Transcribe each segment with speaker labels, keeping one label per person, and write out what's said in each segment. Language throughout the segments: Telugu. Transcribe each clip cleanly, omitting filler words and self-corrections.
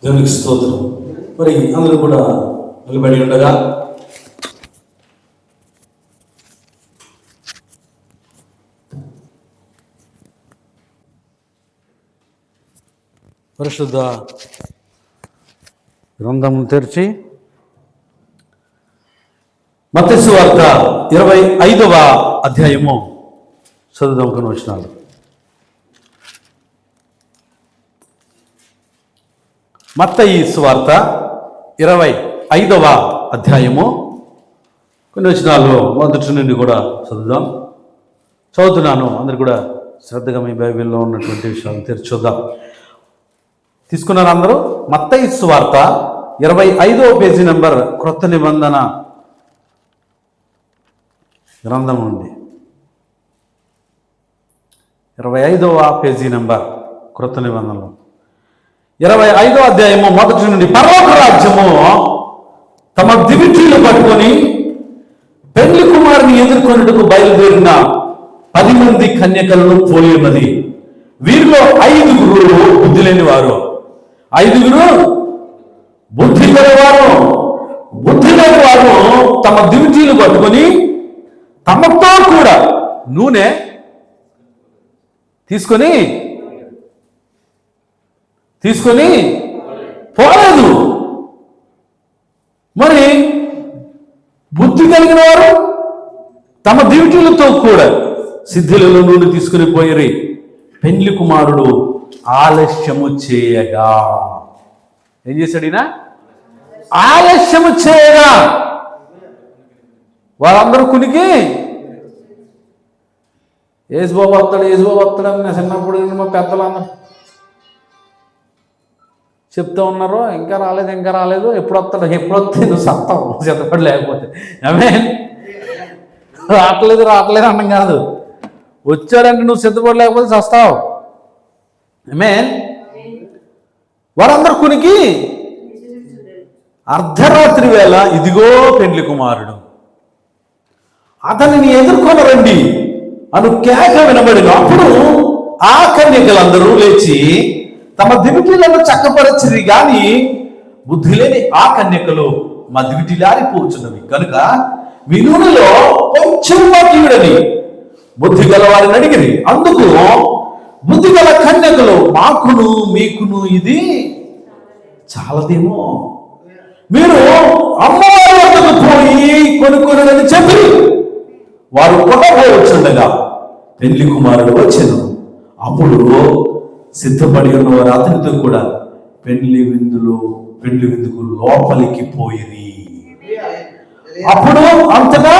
Speaker 1: దేవునికి స్తోత్రం. మరి అందరూ కూడా నిలబడి ఉండగా పరిశుద్ధ గ్రంథము తెరిచి మత్తయి సువార్త 25వ అధ్యాయము చదువుదాం. కొన్ని వచనాలు. మత్తయి సువార్త 25వ అధ్యాయము కొన్ని వచనాలు మొదటి నుండి కూడా చదువుతున్నాను. అందరు కూడా శ్రద్ధగా మీ బైబిల్లో ఉన్నటువంటి విషయాలు తెరిచి చూద్దాం. తీసుకున్నారు అందరూ? మత్తయి సువార్త 25వ పేజీ నెంబర్ క్రొత్త నిబంధన గ్రంథం ఉంది. 25వ పేజీ నెంబర్ క్రొత్త నిబంధనలో 25వ అధ్యాయము మొదటి నుండి. పరలోక రాజ్యము తమ దివిటీలు పట్టుకొని పెళ్లి కుమారుని ఎదుర్కొనేందుకు బయలుదేరిన 10 మంది కన్యకలను పోలి ఉన్నది. వీరిలో 5 బుద్ధి లేని వారు, 5 బుద్ధి గలవారు. బుద్ధి లేని వారు తమ దివిటీలు పట్టుకొని తమతో కూడా నూనె తీసుకొని పోలేదు. మరి బుద్ధి కలిగిన వారు తమ దివిటీలతో కూడా సిద్ధిలలో నూనె తీసుకుని పోయిరి. పెండ్లి కుమారుడు ఆలస్యము చేయగా ఏం చేశాడు? ఈయన ఆలస్యము చేయగా వారందరూ కునికి ఏసుబాబు వస్తాడు అని చిన్నప్పుడు మా పెద్దలు అందరూ చెప్తూ ఉన్నారు. ఇంకా రాలేదు, ఎప్పుడు వస్తాడు, ఎప్పుడు వస్తే నువ్వు సత్తావు సిద్ధపడి లేకపోతే. రావట్లేదు అన్నం కాదు, వచ్చాడంటే నువ్వు సిద్ధపడి లేకపోతే చస్తావు. వారందరూ కునికి అర్ధరాత్రి వేళ ఇదిగో పెండ్లి కుమారుడు, అతనిని ఎదుర్కొని రండి అను కేక వినబడిన. అప్పుడు ఆ కన్యకలందరూ లేచి తమ దివిటీలను చక్కపరచిరి. గాని బుద్ధి లేని ఆ కన్యకలు మా దివిటీలారిపోతున్నవి కనుక మీ నూనెలో కొంచెం తీయుడని బుద్ధి గల వారిని అడిగిరి. అందుకు బుద్ధి గల కన్యకలు మాకును మీకును ఇది చాలదేమో, మీరు అమ్మవారి వద్దకు పోయి కొనుక్కొనని చెప్పి వారు కొనబోవచ్చుండగా పెళ్లి కుమారుడు వచ్చెను. అప్పుడు సిద్ధపడి ఉన్నవారు అతనితో కూడా పెళ్లి విందుకు లోపలికి పోయిరి. అప్పుడు అంతటా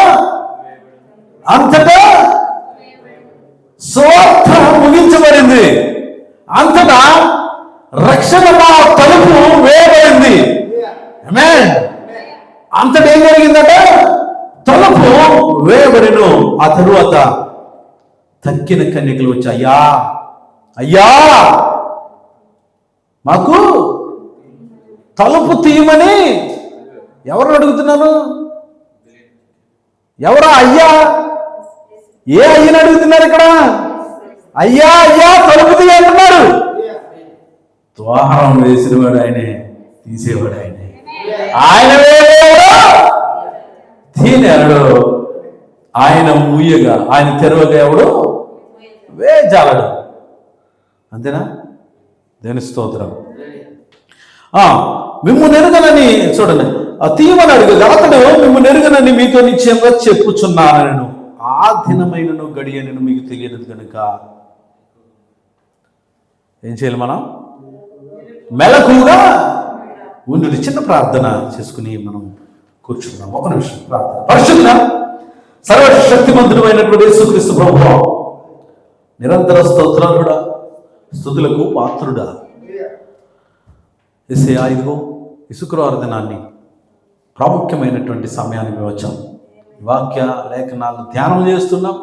Speaker 1: సువార్త ముగించబడింది. అంతటా రక్షణ తలుపు వేయబడింది. అంతటా ఏం జరిగిందట? తలుపు వేయబడిను. ఆ తరువాత తక్కిన కన్యకలు వచ్చి అయ్యా మాకు తలుపు తీయమని ఎవరు అడుగుతున్నారు? ఎవరా అయ్యా? ఏ అయ్యని అడుగుతున్నారు ఇక్కడ? అయ్యా తలుపు తీయంటున్నారు. ద్వారం వేసినవాడు ఆయనే, తీసేవాడు ఆయనే. ఆయన తీయనేడు, ఆయన మూయగా, ఆయన తెరవగా ఎవడు వేజాలడు. అంతేనా? దేని స్తోత్రం. మిమ్ము నెరుగనని చూడండి, తీయమని అడుగుగా అతడు మిమ్ము నెరుగనని మీతో నిశ్చయంగా చెప్పుచున్నానను ఆ దినమైనను గడియనను మీకు తెలియదు కనుక ఏం చేయాలి? మనం మెలకుగా ఉండు. చిన్న ప్రార్థన చేసుకుని మనం కూర్చున్నాం. ఒక నిమిషం ప్రార్థన. పరిశుద్ధ సర్వశక్తిమంతుడు అయినటువంటి యేసుక్రీస్తు ప్రభువా, నిరంతర స్తోత్రాలుడా, స్తుతులకు పాత్రుడా, యేసయ్యా, ఇదిగో ఈ శుక్రవార దినాన్ని ప్రాముఖ్యమైనటువంటి సమయాన్ని మేము వచ్చాం. వాక్య లేఖనాలు ధ్యానం చేస్తున్నాం.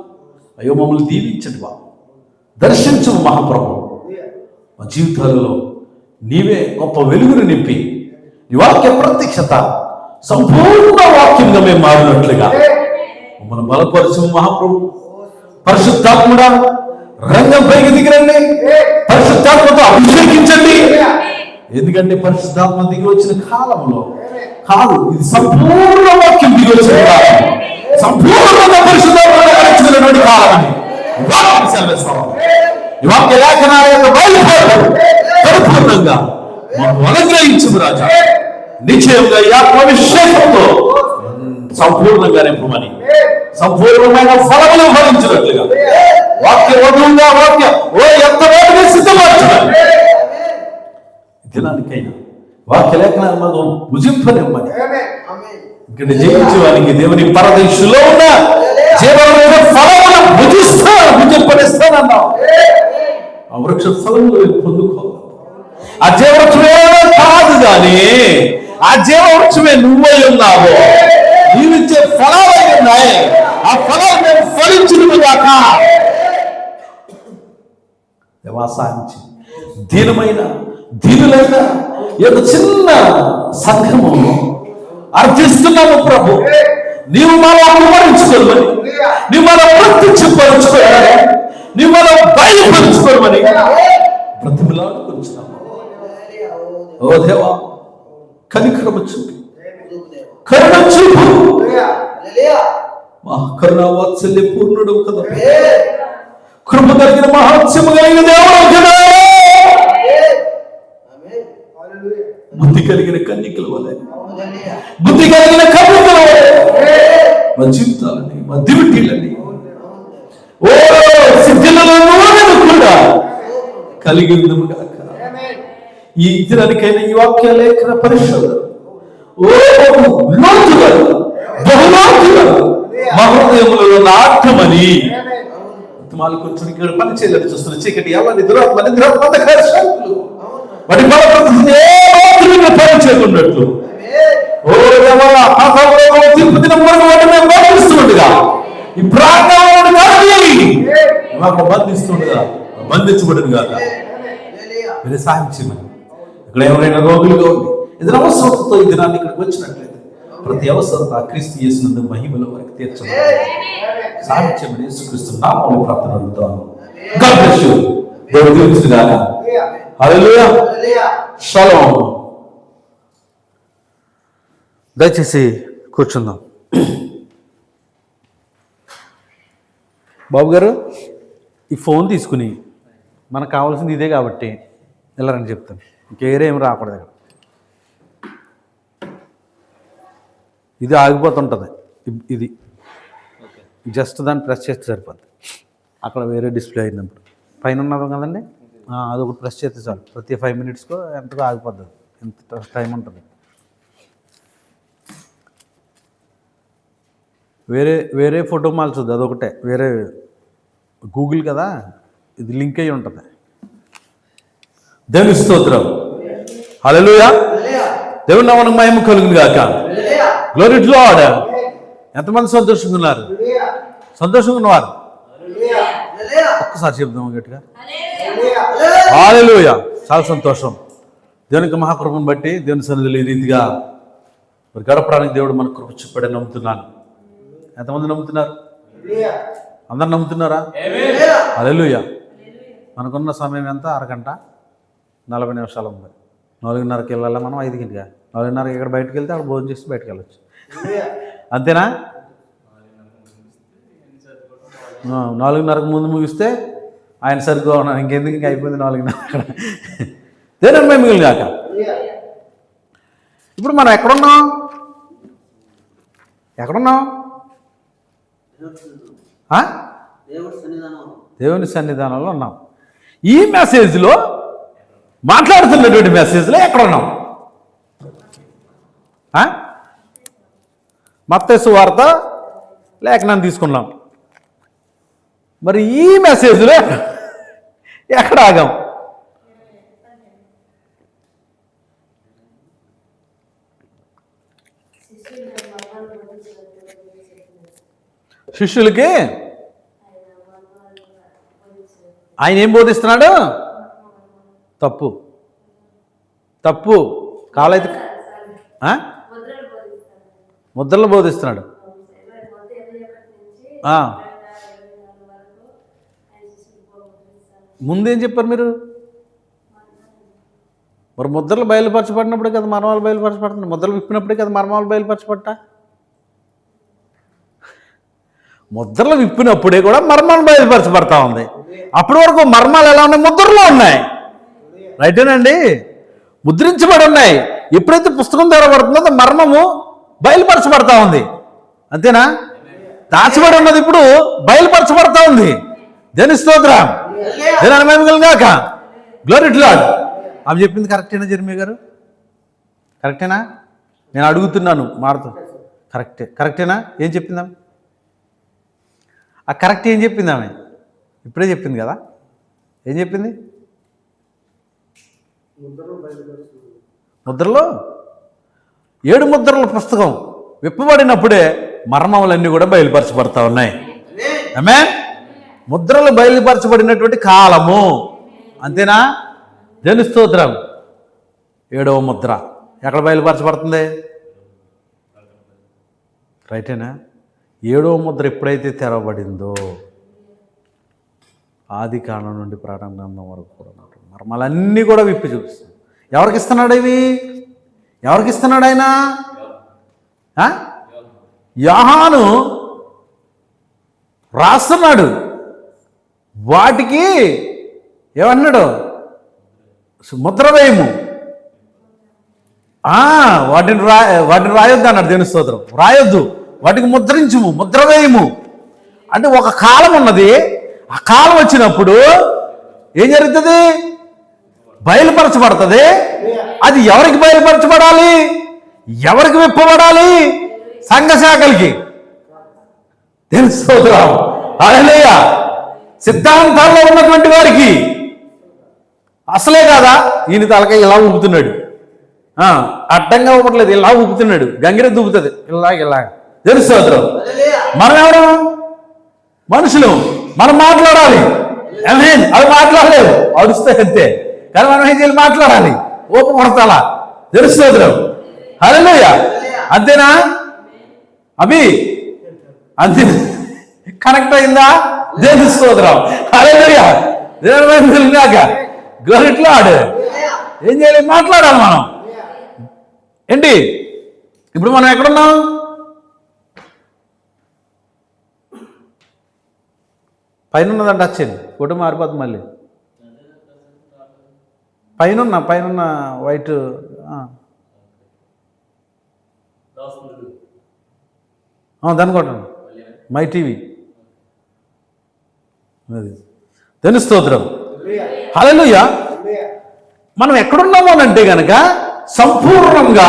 Speaker 1: అయ్యో మమ్మల్ని దీవించండి బాబు, దర్శించు మహాప్రభు. మా జీవితాలలో నీవే గొప్ప వెలుగును నింపి నీ వాక్య ప్రత్యక్షత సంపూర్ణ వాక్యంగా మేము మారినట్లుగా మమ్మల్ని బలపరచు మహాప్రభు. పరిశుద్ధాత్ముడా, రంగంపైకి దిగిరండి. పరిశుద్ధాత్మతో అభిషేకించండి. ఎందుకంటే పరిశుద్ధాత్మ దిగి వచ్చిన కాలంలో కాదు, ఇది సంపూర్ణ వాక్యం దిగి వచ్చిన కాలం, సంపూర్ణంగా పరిశుద్ధాత్మ నడిచినటువంటి కాలం అని వాక్యం సెలవిస్తాం. ఈ వాక్య లేఖనాల యొక్క బయలుపాటు పరిపూర్ణంగా మాకు అనుగ్రహించు రాజా. నిశ్చయంగా ఈ ఆత్మాభిషేకంతో సంపూర్ణంగా నింపమని, సంపూర్ణమైన ఫలములు ఫలించినట్లుగా వాక్య వధువుగా వాక్య ఎంత వాటిని సిద్ధపరచమని, దినానికైనా వాక్య లేఖనాలు మాకు భుజింపనివ్వమని, ఇక్కడ జయించేవానికి దేవుని పరదేశంలో ఉన్న జీవన ఫలములు భుజింపనిస్తానన్నావు. ఆ వృక్ష ఫలములు పొందుకోవాలి. ఆ జీవవృక్షమే కాదు కానీ ఆ జీవవృక్షమే నువ్వై ఉన్నావు. నీవిచ్చే ఫలాలు ఉన్నాయి. ఆ ఫలాలు మేము ఫలించుగాక. దేవాసాయించి దీనులైన యొక్క చిన్న సంఘము అర్థిస్తున్నాము ప్రభు. నీవు మనం కుమరించుకోమని, నీవు మనం ప్రత్యక్షపరుచుకోమని, నీవు మనం బయలుపరుచుకోమని బ్రతిమలాడుకుంటున్నాము. ఓ దేవా, కనికరము చూపి, కరుణ చూపు. మా కరుణ వాత్సల్య పూర్ణుడు కదా, కృప కలిగిన మహాత్మ్యము కలిగిన దేవుడు కదా, బుద్ధి కలిగిన కన్నికల వలె, బుద్ధి కలిగిన కన్నికల వలె మా జీవితాలని, మా దివిటీలని, ఓ సిద్ధులను కూడా కలిగి ఉందము గాక. ఈ దినానికైనా ఈ వాక్య లేఖన పరిశోధన లోతుగా బహులోతుగా మా హృదయములలో నాటమని కొంచెం ఇక్కడ పని చేయలేదు చూస్తున్న చీకటి ఎలా వాటి పని చేయకున్నట్లు బంధిస్తుండగా ఈ ప్రాంతాలను మాకు బంధించబడిన కాక మీరు సాయం చేయమని. ఇక్కడ ఎవరైనా రోగులుగా ఉండి ఏదైనా అవసరంతో ఈ దినాన్ని ఇక్కడికి వచ్చినట్లయితే ప్రతి అవసరం ఆ క్రీస్తు యేసునందు మహిమలో వారికి తీర్చమని సాయం చేయమని యేసుక్రీస్తు నామములో ప్రార్థన అడుగుతాను. God bless you. దేవుడు దీవించుగాక. హల్లెలూయా. షలోమ్. దయచేసి కూర్చుందాం. బాబు గారు, ఈ ఫోన్ తీసుకుని మనకు కావాల్సింది ఇదే కాబట్టి వెళ్ళరని చెప్తాను. ఇంకేరే ఏం రాకూడదు. ఇక్కడ ఇది ఆగిపోతుంటుంది. ఇది జస్ట్ దాన్ని ప్రెస్ చేస్తే సరిపోద్ది. అక్కడ వేరే డిస్ప్లే అయినప్పుడు పైన ఉన్నది కదండి, అదొకటి ప్రెస్ చేస్తే చాలు. ప్రతి 5 minutesకో ఎంతగా ఆగిపోద్ది. ఎంత టైం ఉంటుంది. వేరే ఫోటో మార్చుద్ది, అదొకటే. వేరే గూగుల్ కదా, ఇది లింక్ అయ్యి ఉంటుంది. దేవుని స్తోత్రం. హల్లెలూయా. దేవుని నామమునకు మహిమ కలుగును గాక. Glory to lord. ఎంతమంది సంతోషంగా ఉన్నారు? సంతోషంగా ఉన్నవారు ఒక్కసారి చెప్దాం గట్టిగా. హల్లెలూయా. చాలా సంతోషం. దేవునికి మహాకృపను బట్టి దేవుని సన్నిధిలో ఈ రీతిగా మరి గడపడానికి దేవుడు మనకు కృప చూపాడని నమ్ముతున్నాను. ఎంతమంది నమ్ముతున్నారు? అందరు నమ్ముతున్నారా? హల్లెలూయా. మనకున్న సమయం ఎంత? అరగంట 40 నిమిషాలు ఉంది. 4:30కి వెళ్ళాలా మనం, 5కి. 4:30కి ఇక్కడ బయటకు వెళ్తే అక్కడ భోజనం చేసి బయటకు వెళ్ళచ్చు. అంతేనా? 4:30కు ముందు ముగిస్తే ఆయన సరిగ్గా ఉన్నాను. ఇంకెందుకు, ఇంకా అయిపోయింది 4:30. దేని మేము మిగిలిన కాక. ఇప్పుడు మనం ఎక్కడున్నాం? దేవుని సన్నిధానంలో ఉన్నాం. ఈ మెసేజ్లో మాట్లాడుతున్నటువంటి మెసేజ్లో ఎక్కడ ఉన్నాం? మత్తయి సువార్త లేఖనాన్ని తీసుకున్నాం. మరి ఈ మెసేజ్లో ఎక్కడ ఆగాం? శిష్యులకి ఆయన ఏం బోధిస్తున్నాడు? తప్పు కాలైతే ముద్రలు బోధిస్తున్నాడు. ముందేం చెప్పారు మీరు? మరి ముద్రలు బయలుపరచబడినప్పుడే కదా మర్మాలు బయలుపరచబడుతుంది. ముద్రలు విప్పినప్పుడే కదా మర్మాలు బయలుపరచబడ్డ. ముద్రలు విప్పినప్పుడే కూడా మర్మాలు బయలుపరచబడతా ఉంది. అప్పటి వరకు మర్మాలు ఎలా ఉన్నాయి? ముద్రలో ఉన్నాయి. రైటేనండి, ముద్రించబడి ఉన్నాయి. ఎప్పుడైతే పుస్తకం తెరవబడుతుందో మర్మము బయలుపరచబడతా ఉంది. అంతేనా? దాచబడి ఉన్నది ఇప్పుడు బయలుపరచబడతా ఉంది. దేని స్తోత్రం, దేని అనుమతి గాక. Glory to lord. ఆమె చెప్పింది కరెక్టేనా జెర్మీ గారు? కరెక్టేనా? నేను అడుగుతున్నాను మారుతూ. కరెక్టేనా? ఏం చెప్పిందాం? ఆ కరెక్ట్ ఏం చెప్పింది ఆమె? ఇప్పుడే చెప్పింది కదా. ఏం చెప్పింది? ముద్రలో 7 ముద్రల పుస్తకం విప్పబడినప్పుడే మర్మములన్నీ కూడా బయలుపరచబడతా ఉన్నాయి. ఆమేన్. ముద్రలు బయలుపరచబడినటువంటి కాలము. అంతేనా? దేవుని స్తోత్రం. 7వ ముద్ర ఎక్కడ బయలుపరచబడుతుంది? రైటేనా? 7వ ముద్ర ఎప్పుడైతే తెరవబడిందో ఆది కాండం నుండి ప్రకటన గ్రంథం వరకు కూడా మర్మాలన్నీ కూడా విప్పి చూపిస్తుంది. ఎవరికి ఇస్తున్నాడు ఇవి? ఎవరికి ఇస్తున్నాడు ఆయన? యోహాను రాస్తున్నాడు. వాటికి ఏమన్నాడు? ముద్ర వేయము. వాటిని రాయొద్దు అన్నాడు. దేవుని స్తోత్రం. రాయొద్దు, వాటికి ముద్రించుము, ముద్ర వేయము. అంటే ఒక కాలం ఉన్నది. ఆ కాలం వచ్చినప్పుడు ఏం జరుగుతుంది? బయలుపరచబడుతుంది. అది ఎవరికి బయలుపరచబడాలి? ఎవరికి విప్పబడాలి? సంఘ శాఖలకి. దేవుని స్తోత్రం. హల్లెలూయా. సిద్ధాంతాల్లో ఉన్నటువంటి వారికి. అసలే కాదా ఈయన తలకాయ ఇలా ఊపుతున్నాడు, అడ్డంగా ఊపట్లేదు, ఇలా ఊపుతున్నాడు. గంగిరెద్దు ఊపుతుంది ఇలాగ. దేవుని స్తోత్రం. మనం ఎవరు? మనుషులు. మనం మాట్లాడాలి. అవి మాట్లాడలేవు, అడుస్తాయి అంతే. కానీ మనం ఏం చేయాలి? మాట్లాడాలి. ఊప కొడతాలా. దేవుని స్తోత్రం. హల్లెలూయా. అంతేనా? అవి అంతే. కనెక్ట్ అయిందా? దేవుని స్తోత్రం. హల్లెలూయా. దేవుని గ్లోరీ టు లార్డ్. ఏం చేయాలి? మాట్లాడాలి మనం. ఏంటి ఇప్పుడు మనం ఎక్కడున్నాం? పైన ఉన్నదండి. వచ్చింది ఫోటో మారిపోతుంది మళ్ళీ. పైన వైట్ దాన్ని కొట్టండి. My TV. అది దేవుని స్తోత్రం. హల్లెలూయా. మనం ఎక్కడున్నాము అని అంటే కనుక సంపూర్ణంగా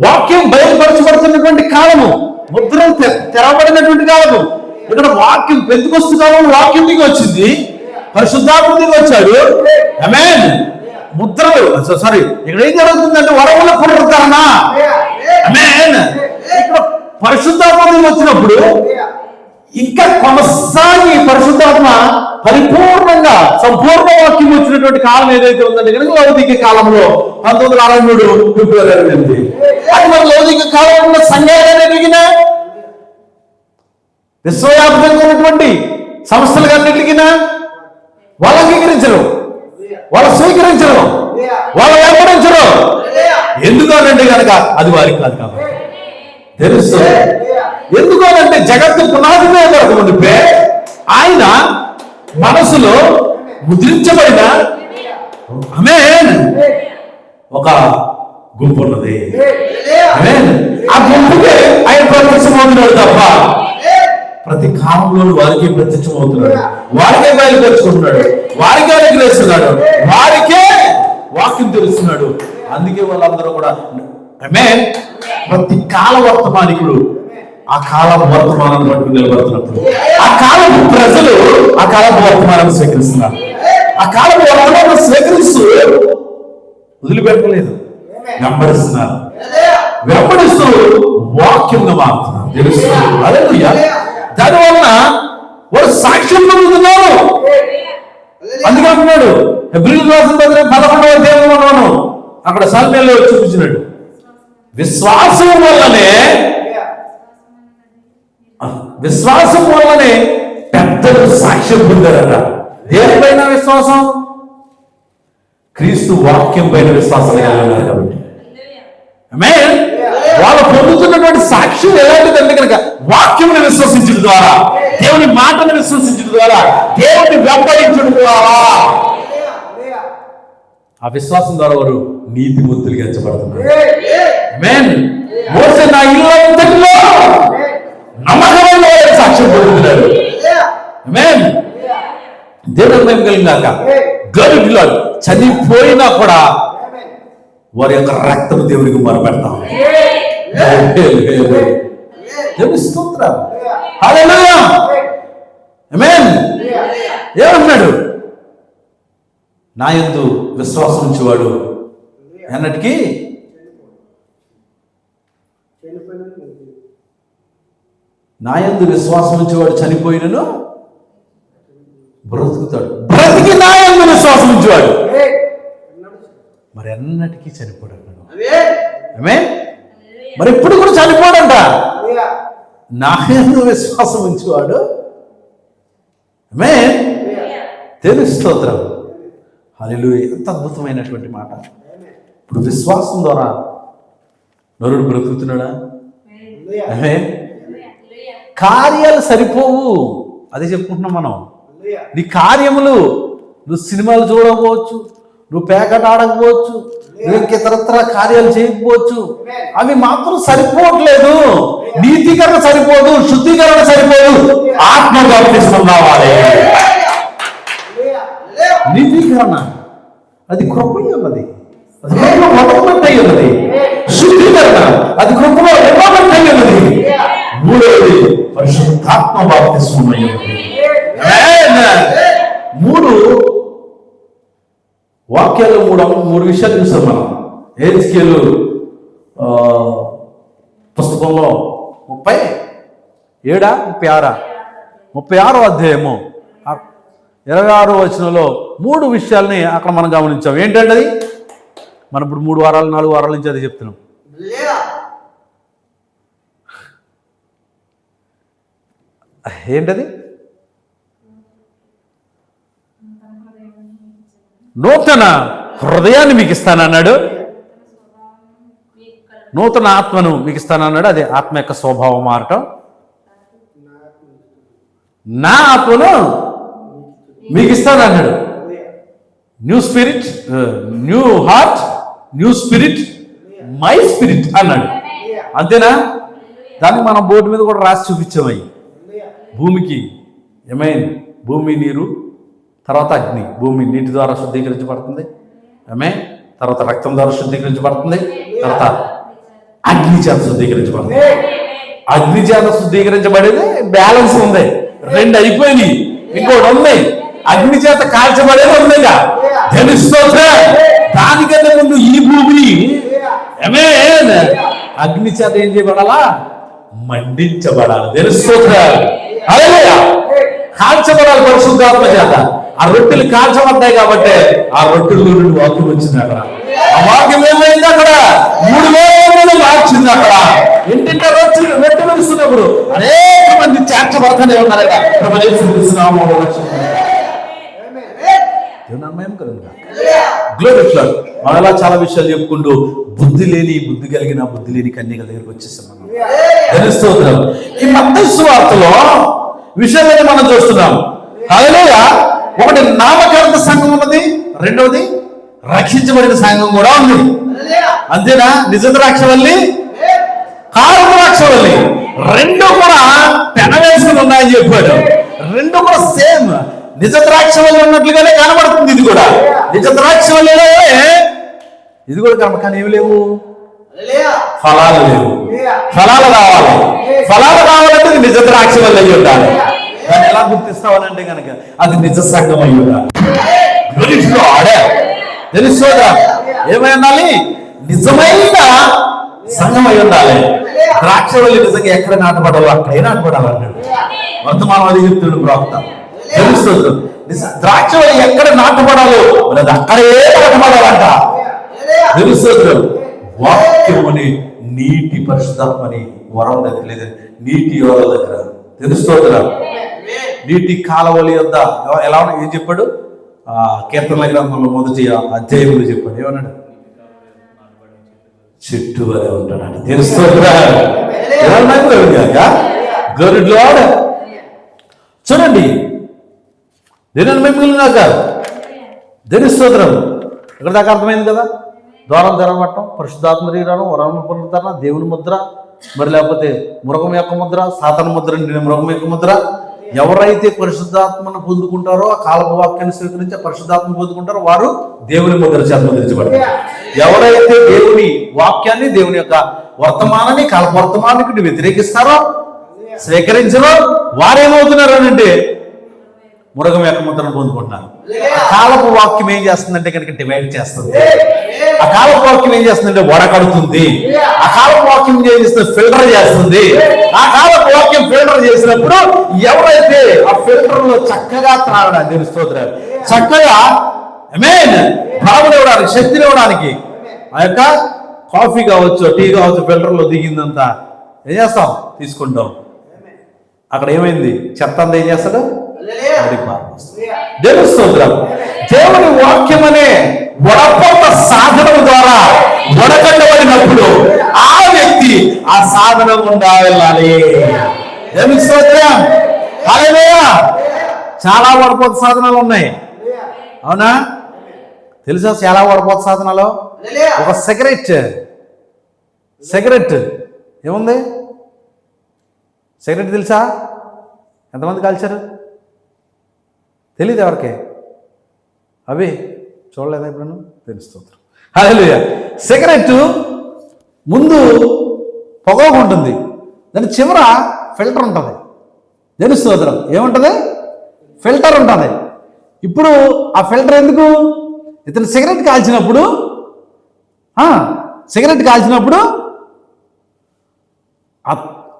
Speaker 1: వాక్యం బయలుపరచబడుతున్నటువంటి కాలము, ముద్రలు తెరవబడినటువంటి కాలము. ఇక్కడ వాక్యం పెంతుకొస్తు కాలం వాక్యం దిగి వచ్చింది, పరిశుద్ధాత్మ దిగి వచ్చాడు. ఆమేన్. ముద్రలు సారీ ఇక్కడ ఏం జరుగుతుందంటే వరముల పునరుద్ధరణ. ఆమేన్. ఇక్కడ పరిశుద్ధాత్మ దిగి వచ్చినప్పుడు ఇంకా కొనసాగి పరిశుద్ధాత్మ పరిపూర్ణంగా సంపూర్ణ వాక్యం వచ్చినటువంటి కాలం ఏదైతే ఉందంటే కనుక లౌకిక కాలంలో 1963 ఫిబ్రవరి 8. అది మన లౌకిక కాలంలో సంఘాలు ఎదిగినా విశ్వవ్యాప్తంగా ఉన్నటువంటి సంస్థలు అన్నిటికినా వాళ్ళు అంగీకరించరు, వాళ్ళు స్వీకరించరు, వాళ్ళు వెంబడించరు. ఎందుకనంటే కనుక అది వారికి కాదు కాబట్టి. తెలుసు ఎందుకోనంటే జగత్తు పునాది మీద ఆయన మనసులో ముద్రించబడిన ఆమేన్ ఒక గుంపు ఉన్నది. ఆమేన్. ఆ గుంపుకే ఆయన ప్రత్యక్షమవుతున్నాడు తప్ప ప్రతి కాలంలో వారికే ప్రత్యక్షమవుతున్నాడు, వారికే బయలుపరుచుకుంటున్నాడు, వారికే అనుగ్రహిస్తున్నాడు, వారికే వాక్యం తెలుస్తున్నాడు. అందుకే వాళ్ళందరూ కూడా ఆమేన్ ప్రతి కాల వర్తమానికుడు ఆ కాలం వర్తమానాన్ని పట్టుకుని నిలబడుతున్నప్పుడు ఆ కాలం ప్రజలు ఆ కాలం వర్తమానాన్ని స్వీకరిస్తున్నారు. ఆ కాలం వర్తమానాన్ని స్వీకరిస్తూ వదిలిపెట్టలేదు, వెంబడిస్తున్నారు. వెంబడిస్తూ వాక్యంగా మారుతున్నారు. తెలుస్తున్నారు. హల్లెలూయా. దానివల్ల వాడు సాక్ష్యం పొందుతున్నారు. అందుకే అంటున్నాడు హెబ్రీయులకు రాసిన పత్రిక 11వ అధ్యాయంలో అక్కడ సామ్యాల్లో చూపించినాడు. విశ్వాసం వల్లనే పెద్దలు సాక్ష్యం పొందారట. దేనిపైన విశ్వాసం? క్రీస్తు వాక్యం పైన విశ్వాసం కలిగి ఉన్నారు కాబట్టి వాళ్ళు పొందుతున్నటువంటి సాక్ష్యం ఎలాంటిదంటే కనుక వాక్యమును విశ్వసించడం ద్వారా, దేవుని మాటను విశ్వసించడం ద్వారా, దేవుని వెంబడించడం ద్వారా, ఆ విశ్వాసం ద్వారా వారు నీతిమంతులుగా ఎంచబడుతున్నారు. మోసే నా ఇల్లు అంతటిలో నమ్మకమైన సాక్ష్యం పొందుతున్నారు. దేవుడు మేము కలిగినాక గరుడులో చనిపోయినా కూడా వారి యొక్క రక్తం దేవునికి మొరపెడతాం. దేవుని స్తోత్రం. హల్లెలూయా. ఆమేన్. ఏమన్నాడు? నా యందు విశ్వాసం ఉంచేవాడు అన్నటికీ నా యందు విశ్వాసం ఉంచేవాడు చనిపోయినను బ్రతుకుతాడు. బ్రతికి నా యందు విశ్వాసం ఉంచేవాడు మరి ఎన్నటికీ చనిపోడు. మరి ఎప్పుడు కూడా చనిపోడంట. నా యందు విశ్వాసం ఉంచేవాడు దేవుని స్తోత్రం. హల్లెలూయా. ఎంత అద్భుతమైనటువంటి మాట. ఇప్పుడు విశ్వాసం ద్వారా నరుడు బ్రతుకుతున్నాడా? కార్యాలు సరిపోవు, అదే చెప్పుకుంటున్నాం మనం. నీ కార్యములు, నువ్వు సినిమాలు చూడకపోవచ్చు, నువ్వు పేకట ఆడకపోవచ్చు, నువ్వు ఇతరత్ర కార్యాలు చేయకపోవచ్చు, అవి మాత్రం సరిపోవట్లేదు. నీతికరణ సరిపోదు, శుద్ధీకరణ సరిపోదు, ఆత్మ బాప్తిస్మం కావాలి. నీతికరణ అది కృపై ఉన్నది, అది కృపలో మొదలుపెట్టై ఉన్నది. శుద్ధీకరణ అది కృపలో ఇవ్వబట్టై ఉన్నది. మూడవది పరిశుద్ధాత్మ బాప్తిస్మం అయి ఉన్నది. మూడు వాక్యాలు మూడు విషయాలు చూస్తాం మనం. హెజ్కేలు పుస్తకంలో 36వ అధ్యాయము 26వ వచనంలో మూడు విషయాల్ని అక్కడ మనం గమనించాం. ఏంటంటే అది మనం ఇప్పుడు 4 వారాల నుంచి అది చెప్తున్నాం. ఏంటది? నూతన హృదయాన్ని మీకు ఇస్తానన్నాడు, నూతన ఆత్మను మీకు ఇస్తానన్నాడు. అదే ఆత్మ యొక్క స్వభావం మారటం. నా ఆత్మను మీకు ఇస్తానన్నాడు. New spirit, new heart, new spirit, my spirit అన్నాడు. అంతేనా? దాన్ని మనం బోర్డు మీద కూడా రాసి చూపించామయ్యి. భూమికి ఏమైంది? భూమి నీరు, తర్వాత అగ్ని. భూమి నీటి ద్వారా శుద్ధీకరించబడుతుంది, తర్వాత రక్తం ద్వారా శుద్ధీకరించబడుతుంది, తర్వాత అగ్ని చేత శుద్ధీకరించబడుతుంది. అగ్ని చేత శుద్ధీకరించబడేది బ్యాలెన్స్ ఉంది, 2 అయిపోయినాయి, ఇంకోటి ఉంది. అగ్ని చేత కాల్చబడేది ఉందిగా తెలుస్తోందా? దానికంటే ముందు ఈ భూమిని అగ్ని చేత ఏం చేయబడాలా? మండించబడాలి. తెలుస్తోందా? హల్లెలూయా. కాల్చబడాలి పరిశుద్ధాత్మ చేత. ఆ రొట్టెలు కాల్చబడ్డాయి కాబట్టి ఆ రొట్టెల్లో నుండి వాక్యం వచ్చింది. అక్కడ ఆ వాక్యం ఏమైంది? అక్కడ 3,000 మార్చింది. అక్కడ ఇంటింటే రొట్టెలు వేస్తున్నప్పుడు అనేక మంది చేర్చబడతానే ఉన్నారట. మనలా చాలా విషయాలు చెప్పుకుంటూ బుద్ధి కలిగిన బుద్ధి లేని కన్యకల దగ్గరికి వచ్చేసాం మనం. తెలుస్తోంది. ఈ మత్తయి సువార్తలో విషయాలని మనం చూస్తున్నాం. హల్లెలూయా. ఒకటి నామకరణ సంఘం ఉన్నది, రెండవది రక్షించబడిన సంఘం కూడా ఉంది. అంతేనా? నిజ ద్రాక్షవల్లి, కారు ద్రాక్షవల్లి రెండు కూడా పెనవేసుకుని ఉన్నాయని చెప్పాడు. రెండు కూడా సేమ్ నిజ ద్రాక్షవల్లి ఉన్నట్లుగానే కనబడుతుంది. ఇది కూడా నిజ ద్రాక్షవల్లిలో ఇది కూడా కనబడ, కానీ ఏమి లేవు, ఫలాలు లేవు. ఫలాలు కావాలి. ఫలాలు కావాలంటే నిజ ద్రాక్షవల్లి అయ్యి ఉండాలి. దాన్ని ఎలా గుర్తిస్తావనంటే కనుక అది నిజ సంఘం అయి ఉండాలి. తెలుసుకోదా? ఏమై ఉండాలి? నిజమైన సంఘం అయి ఉండాలి. ద్రాక్షవల్లి నిజంగా ఎక్కడ నాటపడాలో అక్కడే నాటపడాలన్నాడు. వర్తమానం అది చెప్తున్నాడు ప్రవక్త. తెలుస్తుంది. ద్రాక్షవల్లి ఎక్కడ నాటపడాలో అది అక్కడే నాటపడాలంట. తెలుస్తుంది. వాక్యముని నీటి పరిశుద్ధాత్మని వరం దగ్గర లేదా నీటి యోగల దగ్గర తెలుస్తోందా? నీటి కాలవలి వద్ద ఎలా ఏం చెప్పాడు? కీర్తనల గ్రంథంలో మొదటి అధ్యాయంలో చెప్పాడు. ఏమన్నాడు? చెట్టు వలె ఉంటాడు. తెలుస్తుందా? చూడండి, దేని మిమ్మల్ని దేని స్తోత్రం. ఇక్కడ దాకా అర్థమైంది కదా. ద్వారం తెరవటం, పరిశుద్ధాత్మ రీరాను, వరం పొందుతారా, దేవుని ముద్ర, మరి లేకపోతే మృగం యొక్క ముద్ర, సాతాను ముద్ర, మృగం యొక్క ముద్ర. ఎవరైతే పరిశుద్ధాత్మను పొందుకుంటారో, ఆ కాలపు వాక్యాన్ని స్వీకరించి పరిశుద్ధాత్మను పొందుకుంటారో వారు దేవుని ముద్ర చేత ముద్రించబడతారు. ఎవరైతే దేవుని వాక్యాన్ని, దేవుని యొక్క వర్తమానాన్ని, కాలపు వర్తమానానికి వ్యతిరేకిస్తారో, స్వీకరించరో వారేమవుతున్నారు అని అంటే మృగం యొక్క ముద్రను పొందుకుంటున్నారు. ఆ కాలపు వాక్యం ఏం చేస్తుందంటే కనుక డివైడ్ చేస్తుంది. ఆ కాలపు వాక్యం ఏం చేస్తుందంటే వడకడుతుంది. ఆ కాలపు వాక్యం ఏం చేస్తుంది? ఫిల్టర్ చేస్తుంది. ఆ కాలపు వాక్యం ఫిల్టర్ చేసినప్పుడు ఎవరైతే ఆ ఫిల్టర్ లో చక్కగా త్రాగడానికి, దేవుని స్తోత్రాలు, చక్కగా బలం ఇవ్వడానికి, శక్తిని ఇవ్వడానికి, ఆ యొక్క కాఫీ కావచ్చు, టీ కావచ్చు, ఫిల్టర్ లో దిగిందంతా ఏం చేస్తాం? తీసుకుంటాం. అక్కడ ఏమైంది? చెత్త అంతా ఏం చేస్తాడు? దేవుని స్తోత్రం. దేవుని వాక్యం అనే వడపోత సాధనం ద్వారా వడకట్టబడినప్పుడు ఆ వ్యక్తి ఆ సాధనం గుండా వెళ్ళాలి. దేవుని స్తోత్రం. హల్లెలూయా. చాలా వడపోత సాధనాలు ఉన్నాయి, అవునా? తెలుసా చాలా వడపోత సాధనాలు? ఒక సిగరెట్ ఏముంది? సిగరెట్ తెలుసా? ఎంతమంది కాల్చారు? తెలీదు ఎవరికి? అవి చూడలేదా ఇప్పుడు? తెలుస్తుంది. హల్లెలూయా. సిగరెట్ ముందు పొగగా ఉంటుంది, దాని చివర ఫిల్టర్ ఉంటుంది. దేవుని స్తోత్రం. ఏముంటుంది? ఫిల్టర్ ఉంటుంది. ఇప్పుడు ఆ ఫిల్టర్ ఎందుకు? ఇతను సిగరెట్ కాల్చినప్పుడు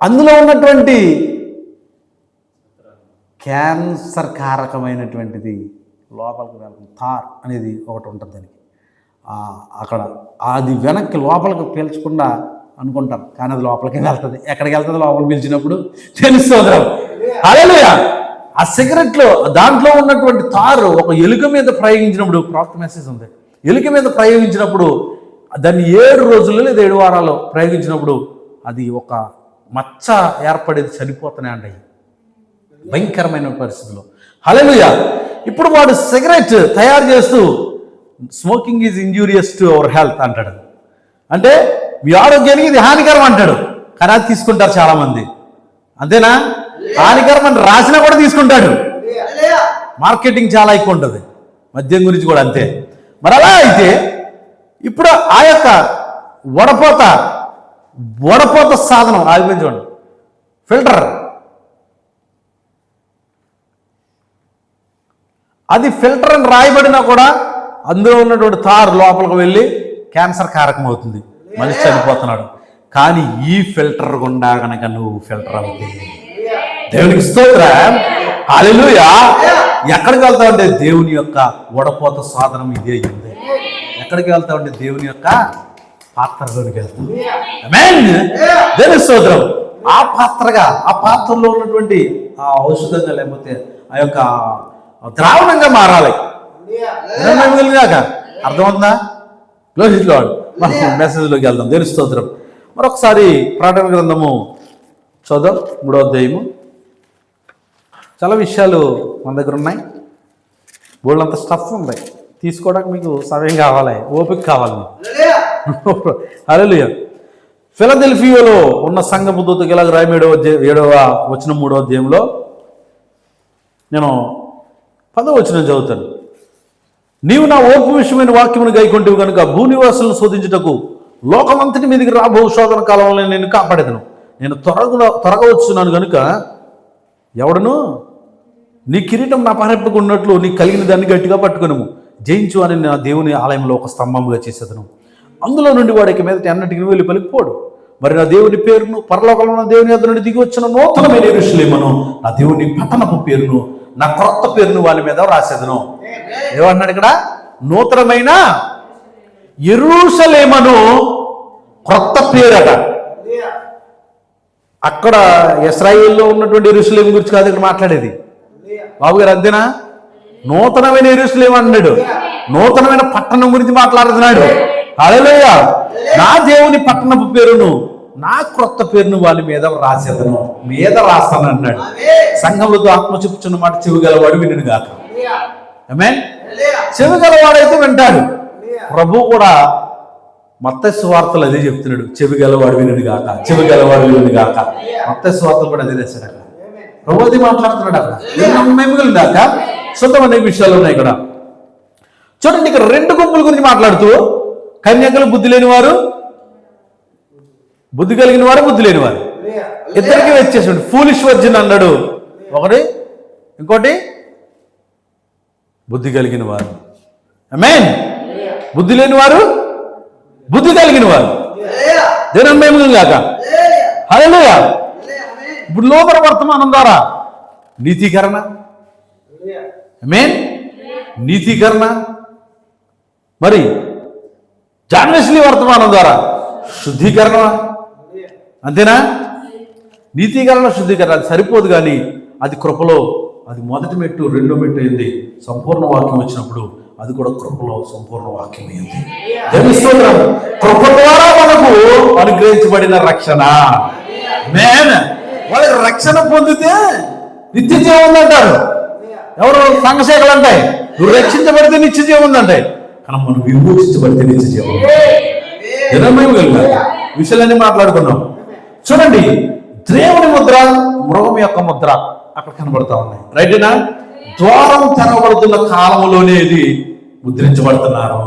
Speaker 1: అందులో ఉన్నటువంటి క్యాన్సర్ కారకమైనటువంటిది లోపలికి వెళ్తుంది. తార్ అనేది ఒకటి ఉంటుంది దానికి. అక్కడ అది వెనక్కి లోపలికి పీల్చకుండా అనుకుంటాం, కానీ అది లోపలికి వెళ్తుంది. ఎక్కడికి వెళ్తుంది? లోపలికి పీల్చినప్పుడు తెలుస్తుంది. హల్లెలూయా. ఆ సిగరెట్లో దాంట్లో ఉన్నటువంటి తారు ఒక ఎలుక మీద ప్రయోగించినప్పుడు, ప్రాప్త మెసేజ్ ఉంది, ఎలుక మీద ప్రయోగించినప్పుడు దాన్ని 7 రోజులు లేదా 7 వారాలు ప్రయోగించినప్పుడు అది ఒక మచ్చ ఏర్పడేది, చనిపోతూనే అండి, భయంకరమైన పరిస్థితుల్లో. హల్లెలూయా. ఇప్పుడు వాడు సిగరెట్ తయారు చేస్తూ smoking is injurious to our health అంటాడు. అంటే మీ ఆరోగ్యానికి ఇది హానికరం అంటాడు, కానీ అది తీసుకుంటారు చాలామంది. అంతేనా? హానికరం అని రాసినా కూడా తీసుకుంటాడు. మార్కెటింగ్ చాలా ఎక్కువ ఉంటుంది. మద్యం గురించి కూడా అంతే. మరి అలా అయితే ఇప్పుడు ఆ యొక్క వడపోత సాధనం ఆగిపోయింది, ఫిల్టర్, అది ఫిల్టర్ అని రాయబడినా కూడా అందులో ఉన్నటువంటి తారు లోపలికి వెళ్ళి క్యాన్సర్ కారకం అవుతుంది, మనిషి చనిపోతున్నాడు. కానీ ఈ ఫిల్టర్ గుండా కనుక నువ్వు ఫిల్టర్ అవుతుంది. దేవునికి స్తోత్రం. హల్లెలూయా. ఎక్కడికి వెళ్తావు అంటే దేవుని యొక్క వడపోత సాధనం ఇదే అయింది. ఎక్కడికి వెళ్తావు అంటే దేవుని యొక్క పాత్రలోనికి వెళ్తాం. ఆమేన్. దేవుని స్తోత్రం. ఆ పాత్రగా, ఆ పాత్రలో ఉన్నటువంటి ఆ ఔషధంగా లేకపోతే ఆ యొక్క ద్రావణంగా మారాలి. అర్థమవుతుందా? గ్లోరీలో మెసేజ్లోకి వెళ్దాం. దేవుని స్తోత్రం. మరొకసారి ప్రకటన గ్రంథము చూద్దాం, 3వ అధ్యాయము. చాలా విషయాలు మన దగ్గర ఉన్నాయి, బోల్డంత స్టఫ్ ఉంది, తీసుకోవడానికి మీకు సమయం కావాలి, ఓపిక కావాలి. హల్లెలూయా. ఫిలదెల్ఫియాలో ఉన్న సంఘపు దూతకి ఇలాగ రాయి 7వ వచనం 3వ అధ్యాయంలో నేను 10వ వచనం చదువుతాను. నీవు నా ఓర్పు విషయమైన వాక్యమును గైకొంటివి కనుక భూనివాసులను శోధించుటకు లోకమంతటి మీదకి రాబో శోధన కాలంలో నేను కాపాడేదను. నేను త్వరగా వచ్చున్నాను కనుక ఎవడను నీ కిరీటం నా పరపకు ఉన్నట్లు నీకు కలిగిన దాన్ని గట్టిగా పట్టుకును, జయించు అని నా దేవుని ఆలయంలో ఒక స్తంభంగా చేసేదను. అందులో నుండి వాడికి మీదటి అన్నటికి వెళ్ళి పలికిపోడు. మరి నా దేవుని పేరును, పరలోకంలో నా దేవుని యొద్ద నుండి దిగి వచ్చిన నూతనమైన యెరూషలేమును, నా దేవుని పట్టణపు పేరును, నా క్రొత్త పేరును వాళ్ళ మీద రాసేదను. ఏమన్నాడు ఇక్కడ? నూతనమైన యెరూషలేమును, క్రొత్త పేరట. అక్కడ ఇశ్రాయేల్లో ఉన్నటువంటి యెరూషలేము గురించి కాదు ఇక్కడ మాట్లాడేది. బాబు గారు అంతేనా? నూతనమైన యెరూషలేము అన్నాడు. నూతనమైన పట్టణం గురించి మాట్లాడుతున్నాడు. హల్లెలూయా. నా దేవుని పట్టణపు పేరును, నా క్రొత్త పేరును వాళ్ళ మీద రాసేదను, మీద రాస్తాను అన్నాడు. సంఘములతో ఆత్మ చెప్పుచున్న మాట చెవిగలవాడు వినుడు గాక. ఆమేన్. చెవిగలవాడైతే వింటాడు. ప్రభు కూడా మత్తయి సువార్తలు అదే చెప్తున్నాడు, చెవిగలవాడు వినుడు గాక, చెవిగలవాడు వినుడు గాక. మత్తయి సువార్తలు కూడా అదే రాశాడు అక్కడ. ప్రభు అది మాట్లాడుతున్నాడు అక్కడ. మేము దాకా సొంతమైన విషయాలు ఉన్నాయి ఇక్కడ. చూడండి, ఇక్కడ రెండు గుంపుల గురించి మాట్లాడుతూ, కన్యకలు బుద్ధి లేని వారు, బుద్ధి కలిగిన వారు, బుద్ధి లేని వారు, ఇద్దరికి వచ్చేసాడు. ఫూలిష్ వర్జిన్ అన్నాడు ఒకటి, ఇంకోటి బుద్ధి కలిగిన వారు. ఆమేన్. బుద్ధి లేని వారు, బుద్ధి కలిగిన వారు. దేవుని మహిమ గాక. హల్లెలూయా. ఇప్పుడు లోపల వర్తమానం ద్వారా నీతీకరణ, ఆమేన్, నీతీకరణ. మరి జాన్ వెస్లీ వర్తమానం ద్వారా శుద్ధీకరణ. అంతేనా? నీతీకరణ, శుద్ధీకరణ అది సరిపోదు, కానీ అది కృపలో అది మొదటి మెట్టు, రెండో మెట్టు అయింది. సంపూర్ణ వాక్యం వచ్చినప్పుడు అది కూడా కృపలో సంపూర్ణ వాక్యం అయింది. స్తోత్రం. కృప ద్వారా మనకు అనుగ్రహించబడిన రక్షణ. ఆమేన్. వాళ్ళకి రక్షణ పొందితే నిత్య జీవం ఉందంటారు. ఎవరు? సంఘశాఖలు అంటాయి నువ్వు రక్షించబడితే నిత్య జీవం ఉందంటాయి. కానీ మనం విమోచించబడితే నిత్య జీవం. విషయాలన్నీ మాట్లాడుకున్నాం. చూడండి, దేవుని ముద్ర, మృగం యొక్క ముద్ర అక్కడ కనబడతా ఉన్నాయి. రైటేనా? ద్వారం తెరవబడుతున్న కాలంలోనే ఇది ముద్రించబడుతున్నారు.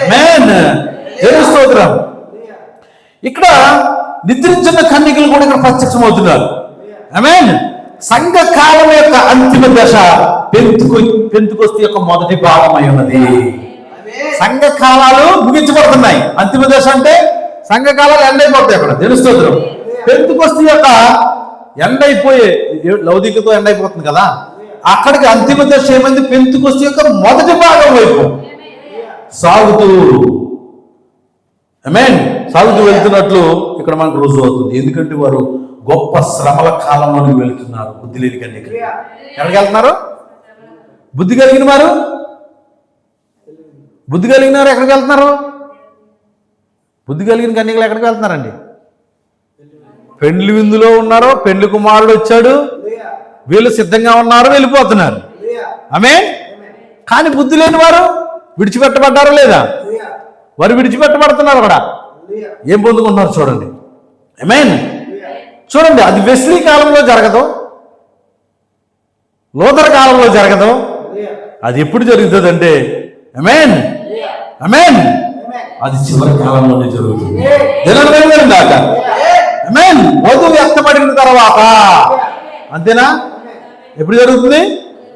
Speaker 1: ఆమేన్. స్తోత్రం. ఇక్కడ నిద్రించిన కన్యకలు కూడా ఇక్కడ ప్రత్యక్షమవుతున్నారు. ఆమేన్. సంఘ కాలం యొక్క అంతిమ దశ పెంతుకొస్తు యొక్క మొదటి భాగం అయి ఉన్నది. సంఘ కాలాలు ముగించబడుతున్నాయి. అంతిమ దశ అంటే సంఘ కాలాలు ఎండ్ అయిపోతాయి. అక్కడ తెలుస్తోత్రం. పెంతుకొస్తు యొక్క ఎండ్ అయిపోయే, లౌకికతో ఎండ్ అయిపోతుంది కదా, అక్కడికి అంతిమ దశ ఏమైంది? పెంతుకొస్తు యొక్క మొదటి భాగం వైపు సాగుతూ, ఆమేన్, సాగుతూ వెళ్తున్నట్లు ఇక్కడ మనకు రుజువు అవుతుంది. ఎందుకంటే వారు గొప్ప శ్రమల కాలంలోకి వెళుతున్నారు. బుద్ధి లేని కన్యకలు ఎక్కడికి వెళ్తున్నారు? బుద్ధి కలిగిన వారు, బుద్ధి కలిగిన వారు ఎక్కడికి వెళ్తున్నారు? బుద్ధి కలిగిన కన్యకలు ఎక్కడికి వెళ్తున్నారండి? పెండ్లి విందులో ఉన్నారు, పెండ్లి కుమారుడు వచ్చాడు, వీళ్ళు సిద్ధంగా ఉన్నారు, వెళ్ళిపోతున్నారు. ఆమేన్. కానీ బుద్ధి లేని వారు విడిచిపెట్టబడ్డారా లేదా? వారు విడిచిపెట్టబడుతున్నారు. అక్కడ ఏం పొందుకుంటున్నారు చూడండి. ఆమేన్. చూడండి, అది వెస్లీ కాలంలో జరగదు, లూథర్ కాలంలో జరగదు. అది ఎప్పుడు జరుగుతుంది అంటే, ఆమేన్, ఆమేన్, అది చివరి కాలంలోనే జరుగుతుంది. దాకా ఆమేన్. వధువు ఎత్తబడిన తర్వాత. అంతేనా? ఎప్పుడు జరుగుతుంది?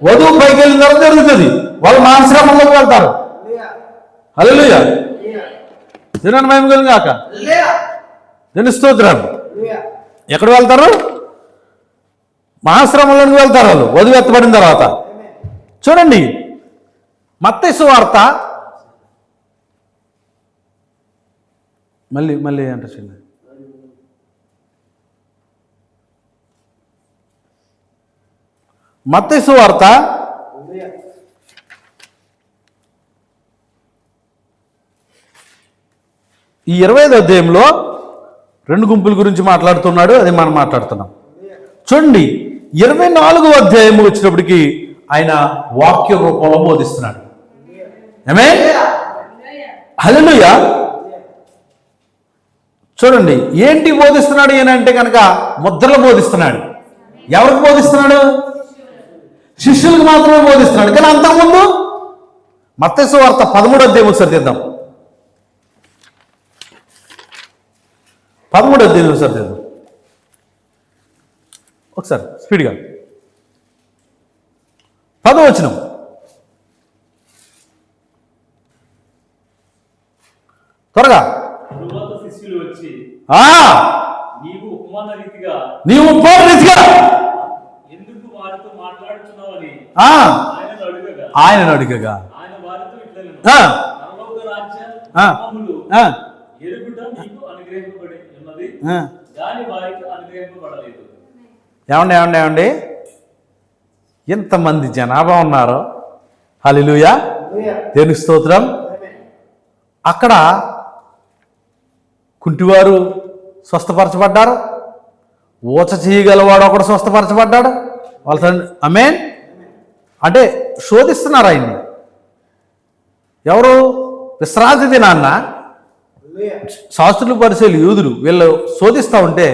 Speaker 1: వధువు పైకి వెళ్ళిన తర్వాత జరుగుతుంది. వాళ్ళు మానశ్రమంలోకి వెళ్తారు. హల్లెలూయా. దేవుని మహిమ కలుగును గాక. దేవుని స్తోత్రం. ఎక్కడ వెళ్తారు? మహాశ్రమంలోకి వెళ్తారు వాళ్ళు, వధువు ఎత్తబడిన తర్వాత. చూడండి, మత్తయి సువార్త మళ్ళీ అంటే చిన్న మత్తయి సువార్త 25వ అధ్యాయంలో రెండు గుంపుల గురించి మాట్లాడుతున్నాడు. అది మనం మాట్లాడుతున్నాం. చూడండి, 24వ అధ్యాయం వచ్చినప్పటికీ ఆయన వాక్య రూపంలో బోధిస్తున్నాడు. ఆమేన్. హల్లెలూయా. చూడండి, ఏంటి బోధిస్తున్నాడు అంటే కనుక ముద్రలు బోధిస్తున్నాడు. ఎవరికి బోధిస్తున్నాడు? శిష్యులకు మాత్రమే బోధిస్తున్నాడు. కానీ అంతకుముందు మత్తయి సువార్త 13వ అధ్యాయం ఒకసారి తీద్దాం. 13వ అధ్యాయం ఒకసారి తీద్దాం, ఒకసారి స్పీడ్గా. 10వ వచనం. త్వరగా. నీవు ఉపమాన రీతిగా ఆయనను అడుగగా ఏమండి ఎంతమంది జనాభా ఉన్నారో. హల్లెలూయా, దేవునికి స్తోత్రం. అక్కడ కుంటివారు స్వస్థపరచబడ్డారు, ఊచ చేయగలవాడు ఒకడు స్వస్థపరచబడ్డాడు. వాళ్ళ తండ్రి ఆమేన్ అంటే శోధిస్తున్నారు ఆయన్ని. ఎవరు? విశ్రాంతి దినాన్న శాస్త్రులు, పరిసయ్యులు, యూదులు వీళ్ళు శోధిస్తూ ఉంటే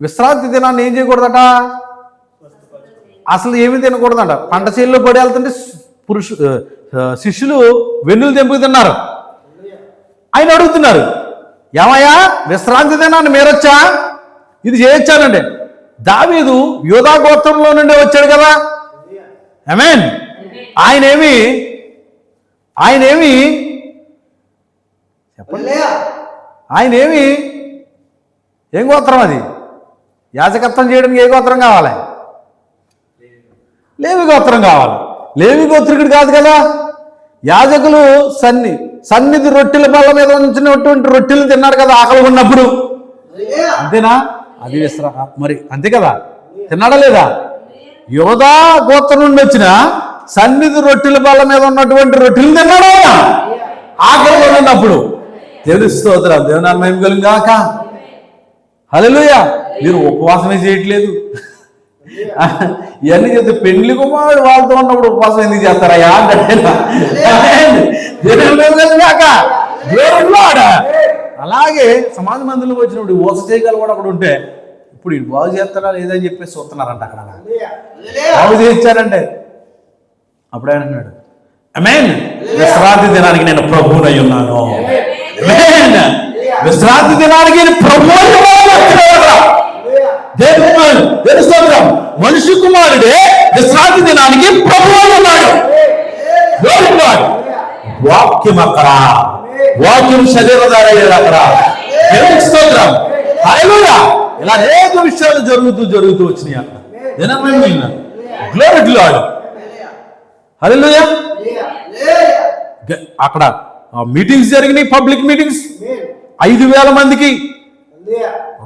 Speaker 1: విశ్రాంతి దినాన్ని ఏం చేయకూడదట? అసలు ఏమీ తినకూడదంట. పంట చేల్లో పడి వెళ్తుంటే శిష్యులు వెన్నులు తెంపుతున్నారు. ఆయన అడుగుతున్నారు, ఏమయ్యా విశ్రాంతి దినాన్ని మీరొచ్చా? ఇది చేయొచ్చానండి. దావీదు యూదా గోత్రంలో నుండి వచ్చాడు కదా. ఆమేన్. ఆయనేమి చెప్పండి, ఆయనేమి ఏం గోత్రం? అది యాజకత్వం చేయడానికి ఏ గోత్రం కావాలి? లేవి గోత్రం కావాలి. లేవి గోత్రికుడు కాదు కదా. యాజకులు సన్నిధి రొట్టెల బల్ల మీద ఉంచినటువంటి రొట్టెలు తిన్నాడు కదా ఆకలి ఉన్నప్పుడు. అంతేనా? అది మరి అంతే కదా, తిన్నాడా లేదా? యోధా గోత్రం నుండి వచ్చిన సన్నిధి రొట్టెల బల్ల మీద ఉన్నటువంటి రొట్టెలు తిన్నాడు ఆకలి ఉన్నప్పుడు. తెలుస్తోత్రం, దేవుని మహిమ కలుగుగాక. హల్లెలూయా. మీరు ఉపవాసమే చేయట్లేదు. ఇవన్నీ చెప్తే పెళ్లి కుమారుడు వాళ్ళతో ఉన్నప్పుడు ఉపవాసం ఎందుకు చేస్తారయ్యా అంటే అలాగే సమాజ మందిరంలో వచ్చినప్పుడు ఊస చేయగల కూడా అక్కడ ఉంటే ఇప్పుడు ఇది బాగు చేస్తారా లేదని చెప్పేసి చూస్తున్నారంట. అక్కడ బాగు చేయించారంటే అప్పుడు ఆయన అన్నాడు, ఆమేన్, విశ్రాంతి దినానికి నేను ప్రభువునై ఉన్నాను. ఆమేన్. విశ్రాంతి దినానికి నేను ప్రభువు. మనిషి కుమారుడే విశ్రాంతి దినానికి ప్రభువు ఉన్నాడు. వాక్యం అక్కడ, వాక్యం శరీరధారయ్యాడు అక్కడ. స్తోత్రం. హల్లెలూయా. ఇలా అనేక విషయాలు జరుగుతూ వచ్చినాయి అక్కడ. Glory to Lord. హల్లెలూయా. అక్కడ మీటింగ్స్ జరిగినాయి, పబ్లిక్ మీటింగ్స్. 5,000 మందికి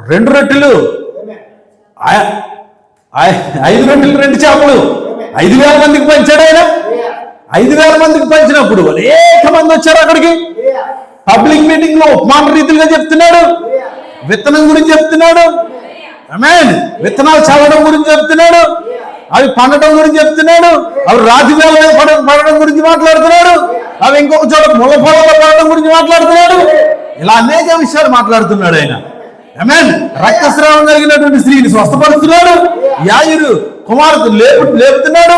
Speaker 1: 2 రొట్టెలు, 5 రొట్టెలు 2 చేపలు 5,000 మందికి పంచాడు ఆయన. 5,000 మందికి పంచినప్పుడు అనేక మంది వచ్చారు అక్కడికి. పబ్లిక్ మీటింగ్ లో ఉపమాన రీతిగా చెప్తున్నాడు, విత్తనం గురించి చెప్తున్నాడు. ఆమేన్. విత్తనాలు చల్లడం గురించి చెప్తున్నాడు, అవి పండటం గురించి చెప్తున్నాడు, అవి రాతి వేళ పడడం గురించి మాట్లాడుతున్నాడు, అవి ఇంకొక చోట ముళ్ళ పొలంలో పడడం గురించి మాట్లాడుతున్నాడు. ఇలా అనేక విషయాలు మాట్లాడుతున్నాడు ఆయన. ఆమేన్. రక్తస్రావం కలిగినటువంటి స్త్రీని స్వస్థపరుస్తున్నాడు. యాయిరు కుమార్తెను లేపుతున్నాడు.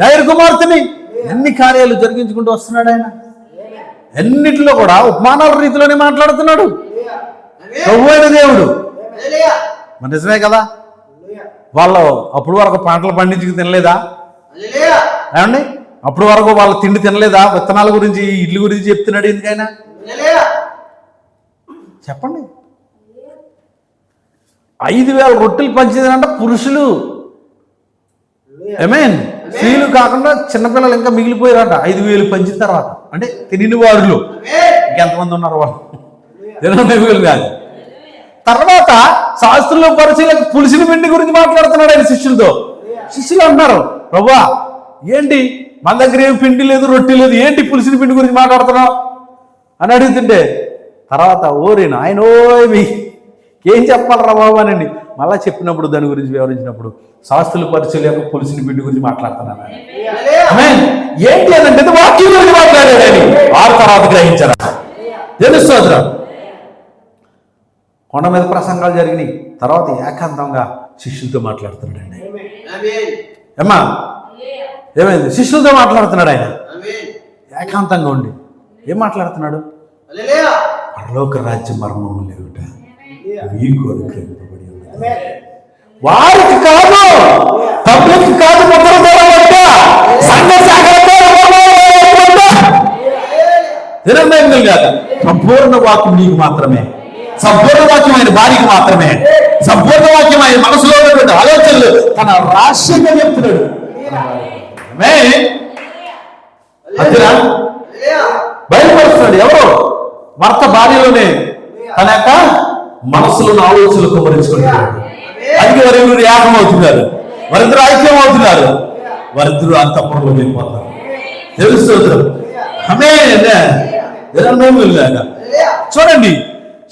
Speaker 1: యాయిరు కుమార్తెని ఎన్ని కార్యాలు జరిగించుకుంటూ వస్తున్నాడు ఆయన. ఎన్నిటిలో కూడా ఉపమానాల రీతిలోనే మాట్లాడుతున్నాడు. ప్రభు అయిన దేవుడు. మన నిజమే కదా. వాళ్ళు అప్పుడు వరకు పంటలు పండించుకు తినలేదా? ఏమండి? అప్పుడు వరకు వాళ్ళ తిండి తినలేదా? విత్తనాల గురించి, ఇడ్లు గురించి చెప్తున్నాడు ఎందుకైనా? చెప్పండి. 5,000 రొట్టెలు పంచేదంటే పురుషులు. ఆమేన్. స్త్రీలు కాకుండా చిన్నపిల్లలు ఇంకా మిగిలిపోయారట 5,000 పంచిన తర్వాత. అంటే తిని వారులు ఇంకెంతమంది ఉన్నారు వాళ్ళు? తినగలు కాదు. తర్వాత శాస్త్రులు, పరిచయులకు పులిసిన పిండి గురించి మాట్లాడుతున్నాడు ఆయన శిష్యులతో. శిష్యులు అంటున్నారు, ప్రభువా ఏంటి మన దగ్గర ఏం పిండి లేదు, రొట్టె లేదు, ఏంటి పులిసిన పిండి గురించి మాట్లాడుతున్నావు అని అడుగుతుంటే తర్వాత ఓరేనా ఆయన ఏం చెప్పాలరా బాబు అని మళ్ళా చెప్పినప్పుడు దాని గురించి వివరించినప్పుడు శాస్త్రులు, పరిచయుల యొక్క పులిసిన పిండి గురించి మాట్లాడుతున్నాను. ఏంటి అని అంటే వాక్యం గురించి మాట్లాడాడని వారు తర్వాత గ్రహించారు. తెలుస్తోత్రం. కొండ మీద ప్రసంగాలు జరిగినాయి. తర్వాత ఏకాంతంగా శిష్యులతో మాట్లాడుతున్నాడండి. ఏమ్మా ఏమైంది? శిష్యులతో మాట్లాడుతున్నాడు ఆయన ఏకాంతంగా ఉండి. ఏం మాట్లాడుతున్నాడు? పరలోక రాజ్య మర్మము లేవుట మీ కొరకు వారికి కాదు, పబ్లిక్ కాదు, సంపూర్ణ వాక్యం నీకు మాత్రమే, సంపూర్ణ వాక్యం ఆయన భార్యకి మాత్రమే, సంపూర్ణ వాక్యం ఆయన మనసులో ఉన్నటువంటి ఆలోచనలు తన రహస్యంగా చెప్తున్నాడు. బయలుపరుస్తున్నాడు. ఎవరు? భర్త భార్యలోనే తన యొక్క మనసులోని ఆలోచనలు కుమ్మరించుకుంటున్నాడు. అందుకే వారు ఏకమవుతున్నారు. వారిద్దరు ఐక్యం అవుతున్నారు, వారిద్దరు అంతఃపురంలో వెళ్ళిపోతారు. తెలుసు చూడండి,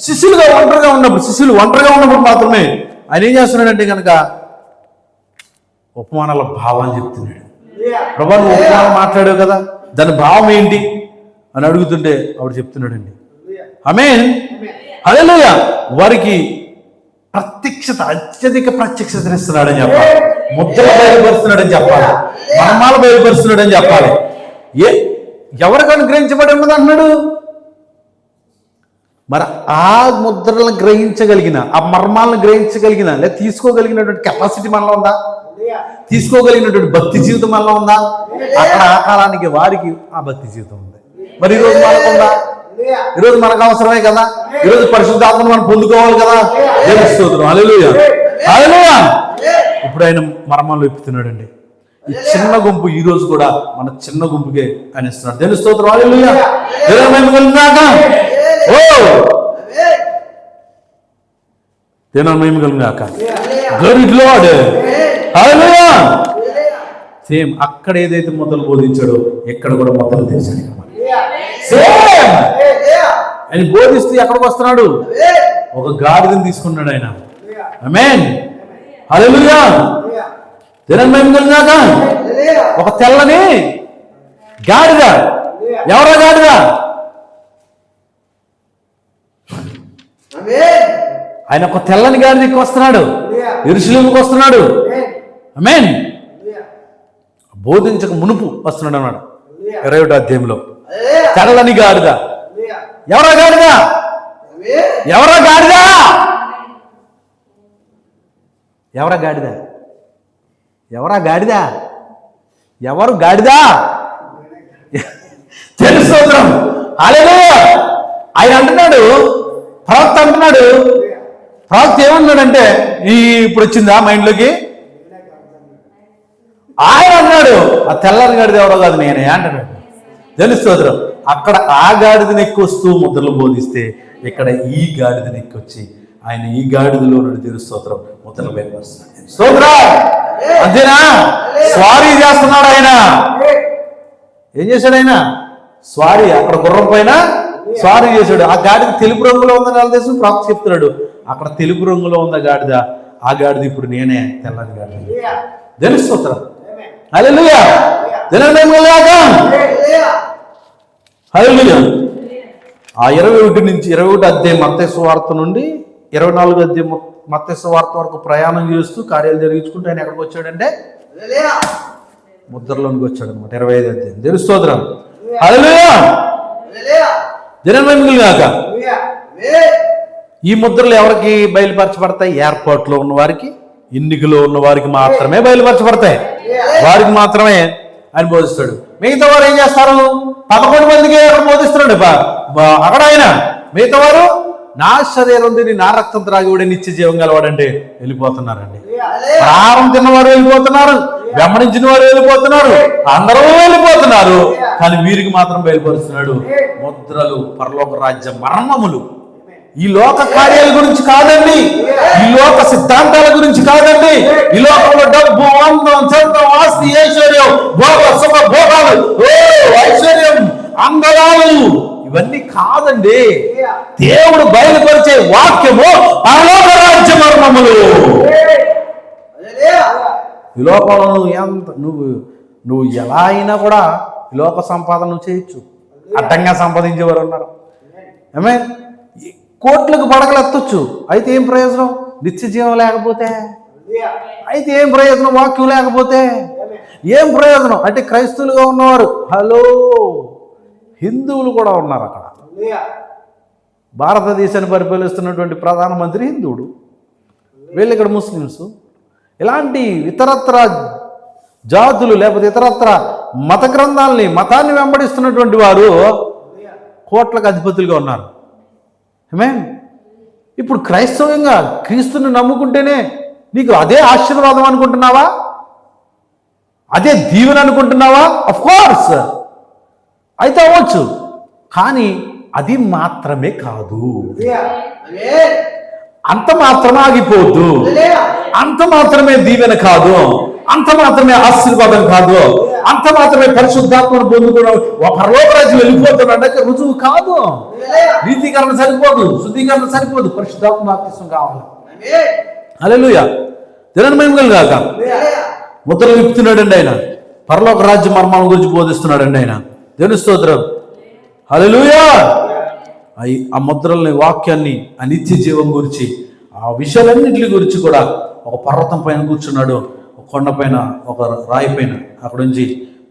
Speaker 1: శిష్యులు ఒంటరిగా ఉన్నప్పుడు మాత్రమే ఆయన ఏం చేస్తున్నాడంటే కనుక ఉపమానాల భావాలు చెప్తున్నాడు. ప్రభా నువ్వు ఉపమానం మాట్లాడావు కదా, దాని భావం ఏంటి అని అడుగుతుంటే ఆవిడ చెప్తున్నాడండి. ఆమేన్, హల్లెలూయా. వారికి అత్యధిక ప్రత్యక్షతను ఇస్తున్నాడని చెప్పాలి, ముద్రలు బయలుపరుస్తున్నాడని చెప్పాలి, మర్మాలు బయలుపరుస్తున్నాడని చెప్పాలి. ఎవరికి అనుగ్రహించబడి ఉన్నది అంటున్నాడు? మరి ఆ ముద్రలను గ్రహించగలిగిన, ఆ మర్మాలను గ్రహించగలిగిన లేదా తీసుకోగలిగినటువంటి కెపాసిటీ మనలో ఉందా? తీసుకోగలిగినటువంటి భక్తి జీవితం మనలో ఉందా? అక్కడ ఆ కాలానికి వారికి ఆ భక్తి జీవితం ఉంది. మరి ఈరోజు మనకు ఉందా? ఈరోజు మనకు అవసరమే కదా, ఈరోజు పరిశుద్ధాత్మను మనం పొందుకోవాలి కదా. స్తోత్రం, హల్లెలూయా, హల్లెలూయా. ఇప్పుడు ఆయన మర్మాలు విప్పుతున్నాడండి. ఈ చిన్న గుంపు ఈ రోజు కూడా మన చిన్న గుంపుకే ఆయన ఇస్తున్నాడు. దేవుని స్తోత్రం, హల్లెలూయా. దేవుని మహిమ కలుగుగాక. ఓ దేవుని మహిమ కలుగుగాక. Glory to Lord, hallelujah. Same అక్కడ ఏదైతే మొదలు బోధించాడో ఇక్కడ కూడా మొదలు తెచ్చాడు. సేమ్ ఆయన బోధిస్తూ ఎక్కడికి వస్తున్నాడు? ఒక గాడిదని తీసుకున్నాడు ఆయన. ఆమేన్, హల్లెలూయా. దేవుని మహిమ కలుగుగాక. ఒక తెల్లని గాడిద. ఎవరా గాడిద? ఆయన ఒక తెల్లని గాడిదకి వస్తున్నాడు, యెరూషలేముకు వస్తున్నాడు. ఆమేన్. బోధించక మునుపు వస్తున్నాడు అన్నాడు 21వ అధ్యాయంలో. తెల్లని గాడిద. ఎవరా గాడిద? ఎవరా గాడిద? ఎవరా గాడిద? ఎవరా గాడిద? ఎవరు గాడిద? తెలుస్తోత్రం, హల్లెలూయా. ఆయన అంటున్నాడు, ప్రవక్త అంటున్నాడు. ప్రవక్త ఏమన్నాడంటే, ఇప్పుడు వచ్చిందా మైండ్లోకి? ఆయన అన్నాడు ఆ తెల్లని గాడిద ఎవరో కాదు నేనే అంటున్నాడు. తెలుస్తోత్రం. అక్కడ ఆ గాడిదని ఎక్కి వస్తూ ముద్రలు బోధిస్తే ఇక్కడ ఈ గాడిదని ఎక్కి వచ్చి ఆయన ఈ గాడిదలో నుండి తెలుస్తోత్రం ముద్రలు బయలుపరుస్తున్నాడు. స్తోత్రం, అంతేనా? స్వారీ చేస్తున్నాడు ఆయన. ఏం చేశాడు ఆయన? స్వారీ. అక్కడ గుర్రం పైన స్వారీ చేశాడు. ఆ గాడిద తెలుపు రంగులో ఉందని వాళ్ళ దేశం ప్రాప్తి చెప్తున్నాడు. అక్కడ తెలుపు రంగులో ఉన్న గాడిద, ఆ గాడిద ఇప్పుడు నేనే తెల్లని గాడిద. తెలుస్తోత్రం, హల్లెలూయా. హల్లెలూయా. ఆ 21 అధ్యాయం మత్తయి సువార్త నుండి 24 అధ్యాయం మత్తయి సువార్త వరకు ప్రయాణం చేస్తూ కార్యాలు జరిగించుకుంటూ ఆయన ఎక్కడికి వచ్చాడంటే ముద్రలోనికి వచ్చాడు అనమాట. 25 అధ్యాయం. తెలుస్తోత్రం, హల్లెలూయా. జనమేగాక. ఈ ముద్రలు ఎవరికి బయలుపరచబడతాయి? ఏర్పాట్లో ఉన్న వారికి, ఎన్నికలో ఉన్న వారికి మాత్రమే బయలుపరచబడతాయి. వారికి మాత్రమే ఆయన బోధిస్తాడు. మిగతా వారు ఏం చేస్తారు? 11 మందికి అక్కడ బోధిస్తున్నాడు అక్కడ ఆయన. మిగతా వారు నా శరీరం తిని నా రక్తం త్రాగివాడే నిత్య జీవం గలవాడంటే వెళ్ళిపోతున్నారండి. ఆహారం తిన్నవారు వెళ్ళిపోతున్నారు, వెంబడించిన వారు వెళ్ళిపోతున్నారు, అందరూ వెళ్ళిపోతున్నారు. కానీ వీరికి మాత్రం బయలుపరుస్తున్నాడు ముద్రలు, పరలోక రాజ్య మర్మములు. ఈ లోక కార్యాల గురించి కాదండి, ఈ లోక సిద్ధాంతాల గురించి కాదండి. ఈ లోకంలో డబ్బు, అందం, చందం, ఆస్తి, ఐశ్వర్యం, భోగ సుఖ భోగాలు, ఐశ్వర్యం, అందరాలు ఇవన్నీ కాదండి. దేవుడు బయలుపరిచే వాక్యము పరలోక రాజ్య మర్మములు. ఈ లోకంలో నువ్వు ఎలా అయినా కూడా ఈ లోక సంపాదన చేయొచ్చు. అడ్డంగా సంపాదించేవారు ఉన్నారు. ఏమే కోట్లకు పడగలు ఎత్తొచ్చు. అయితే ఏం ప్రయోజనం? నిత్య జీవం లేకపోతే. అయితే ఏం ప్రయోజనం? వాక్యం లేకపోతే ఏం ప్రయోజనం? అంటే క్రైస్తవులుగా ఉన్నవారు, హలో, హిందువులు కూడా ఉన్నారు అక్కడ. భారతదేశాన్ని పరిపాలిస్తున్నటువంటి ప్రధానమంత్రి హిందువుడు, వీళ్ళు ఇక్కడ ముస్లిమ్స్. ఇలాంటి ఇతరత్ర జాతులు లేకపోతే ఇతరత్ర మత గ్రంథాలని, మతాన్ని వెంబడిస్తున్నటువంటి వారు కోట్లకు అధిపతులుగా ఉన్నారు. ఆమేన్. ఇప్పుడు క్రైస్తవంగా క్రీస్తుని నమ్ముకుంటేనే నీకు అదే ఆశీర్వాదం అనుకుంటున్నావా? అదే దీవెన అనుకుంటున్నావా? ఆఫ్ కోర్స్ అయితే అవ్వచ్చు, కానీ అది మాత్రమే కాదు, అంత మాత్రం ఆగిపోద్దు. అంత మాత్రమే దీవెన కాదు, అంత మాత్రమే ఆశీర్వాదం కాదు, అంత మాత్రమే పరిశుద్ధాత్మను పొందుకోవడం పరలోక రాజ్యం వెళ్ళిపోతున్నాడంటే రుజువు కాదు. నీతీకరణ సరిపోదు, శుద్ధీకరణ సరిపోదు, పరిశుద్ధాత్మ బాప్తిస్మం కావాలి. హల్లెలూయా. దేవుని మహిమ గాక. ముద్రలు విప్పుతున్నాడండి ఆయన, పరలోక రాజ్య మర్మాల గురించి బోధిస్తున్నాడండి ఆయన. దేవుని స్తోత్రం. హల్లెలూయా. ఆ ముద్రల్ని, వాక్యాన్ని, ఆ నిత్య జీవం గురించి, ఆ విషయాలన్నింటి గురించి కూడా ఒక పర్వతం పైన కూర్చున్నాడు, ఒక కొండ పైన, ఒక రాయి పైన, అక్కడ నుంచి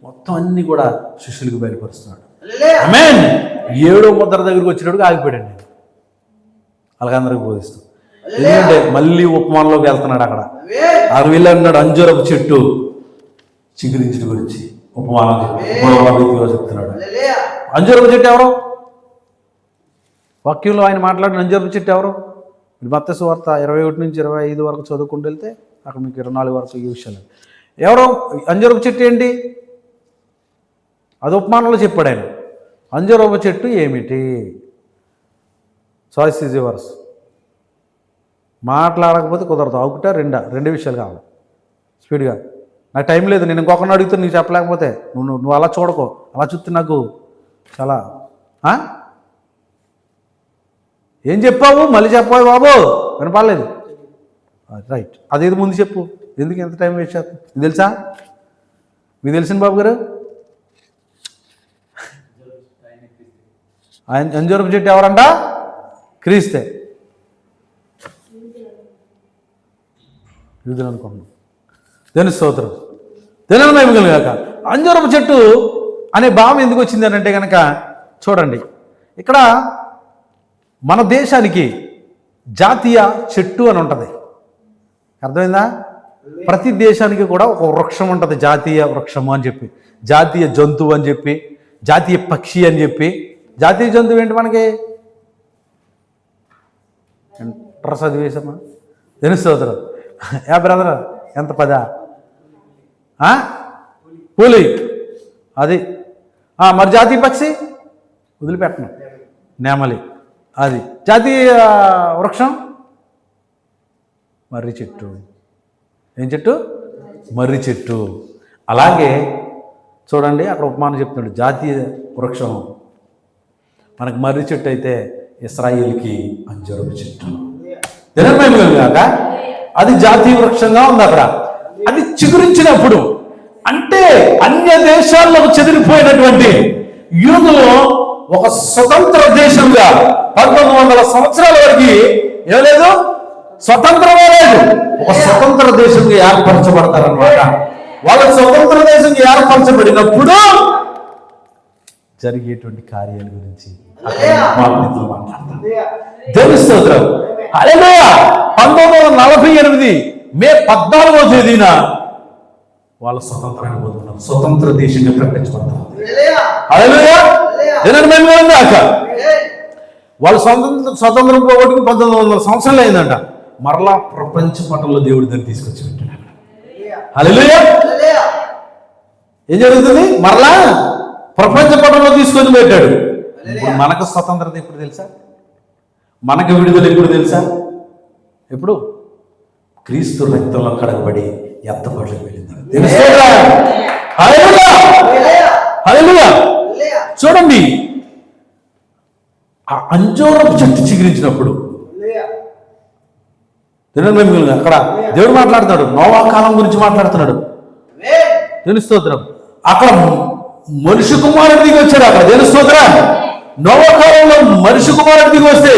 Speaker 1: మొత్తం అన్ని కూడా శిష్యులకు బయలుపరుస్తున్నాడు. ఆమేన్. 7వ ముద్ర దగ్గరికి వచ్చినట్టుగా ఆగిపోయాడు నేను, అలాగందరికి బోధిస్తూ. ఎందుకంటే మళ్ళీ ఉపమానంలోకి వెళ్తున్నాడు. అక్కడ వీళ్ళు అన్నాడు అంజూరపు చెట్టు చిగురించడం గురించి ఉపమానం చెప్తున్నాడు. అంజూరపు చెట్టు ఎవరు? వాక్యంలో ఆయన మాట్లాడిన అంజూరపు చెట్టు ఎవరు? మత్తయి సువార్త 21 నుంచి 25 వరకు చదువుకుంటూ వెళ్తే అక్కడ మీకు 24 వరకు ఈ విషయాలు. ఎవరో అంజూరపు చెట్టు ఏంటి? అది ఉపమానంలో చెప్పాడు ఆయన. అంజూరపు చెట్టు ఏమిటి? Choice is yours. మాట్లాడకపోతే కుదరదు. ఒకటా రెండు విషయాలు కావాలి స్పీడ్గా. నాకు టైం లేదు, నేను ఇంకొకరిని అడిగితే నీకు చెప్పలేకపోతే నువ్వు అలా చూడకో. అలా చూస్తే నాకు చాలా ఏం చెప్పావు, మళ్ళీ చెప్పావు బాబు, వినపడలేదు. రైట్, అదేది ముందు చెప్పు, ఎందుకు ఎంత టైం వేస్ట్ చేస్తావు? మీకు తెలుసా? మీకు తెలిసిన బాబు గారు? ఆయన అంజూరపు చెట్టు ఎవరంట? క్రీస్తే. యూదులు అనుకున్నాం. దేవుని స్తోత్రం. దేవుని మహిమ కలుగాక. అంజూరపు చెట్టు అనే భావం ఎందుకు వచ్చింది అని అంటే కనుక చూడండి, ఇక్కడ మన దేశానికి జాతీయ చెట్టు అని ఉంటుంది. అర్థమైందా? ప్రతి దేశానికి కూడా ఒక వృక్షం ఉంటుంది, జాతీయ వృక్షము అని చెప్పి, జాతీయ జంతువు అని చెప్పి, జాతీయ పక్షి అని చెప్పి. జాతీయ జంతువు ఏంటి మనకి? చదివేశామా? దేవుని స్తోత్రం. బ్రదర్ ఎంత 10? పులి. అది మరి జాతీయ పక్షి వదిలిపెట్టను, నెమలి. అది జాతీయ వృక్షం మర్రి చెట్టు. ఏం చెట్టు? మర్రి చెట్టు. అలాగే చూడండి, అక్కడ ఉపమానం చెప్తున్నాడు. జాతీయ వృక్షం మనకు మర్రి చెట్టు అయితే ఇశ్రాయేలుకి అంజూరపు చెట్టు. కాక అది జాతీయ వృక్షంగా ఉంది. అక్కడ అది చిగురించినప్పుడు అంటే అన్య దేశాల్లోకి చెదిరిపోయినటువంటి యూదులు ఒక స్వతంత్ర దేశంగా 1900 సంవత్సరాల వరకు ఏమలేదు, స్వతంత్రమే లేదు, ఒక స్వతంత్ర దేశంగా ఏర్పరచబడతారనమాట. వాళ్ళ స్వతంత్ర దేశంగా ఏర్పరచబడినప్పుడు జరిగేటువంటి కార్యాల గురించి మాట్లాడతారు. దేవుని స్తోత్రం. హల్లెలూయా. 1948 మే 14వ తేదీన వాళ్ళ స్వతంత్రాన్ని పొందుతున్నారు, స్వతంత్ర దేశంగా ప్రకటించబడతారు. హల్లెలూయా. వాళ్ళు స్వతంత్రం పోగొట్టుకు 1900 సంవత్సరాలు అయిందంట. మరలా ప్రపంచ పటంలో దేవుడు దాన్ని తీసుకొచ్చి పెట్టాడు. హల్లెలూయా. ఏం జరుగుతుంది? మరలా ప్రపంచ పటంలో తీసుకొని పెట్టాడు. ఇప్పుడు మనకు స్వతంత్రత ఎప్పుడు తెలుసా? మనకు విడుదల ఎప్పుడు తెలుసా? ఎప్పుడు? క్రీస్తు రక్తంలో కడగబడి ఎత్తబడికి వెళ్ళింది. తెలుసుకోరా? హల్లెలూయా. హల్లెలూయా. చూడండి, ఆ అంజూరపు చెట్టు చిగురించినప్పుడు అక్కడ దేవుడు మాట్లాడుతున్నాడు. నోవా కాలం గురించి మాట్లాడుతున్నాడు. దేవుని స్తోత్రం. అక్కడ మనిషి కుమారుడు దిగి వచ్చాడు. అక్కడ దేవుని స్తోత్రం. నోవా కాలంలో మనిషి కుమారుడు దిగి వస్తే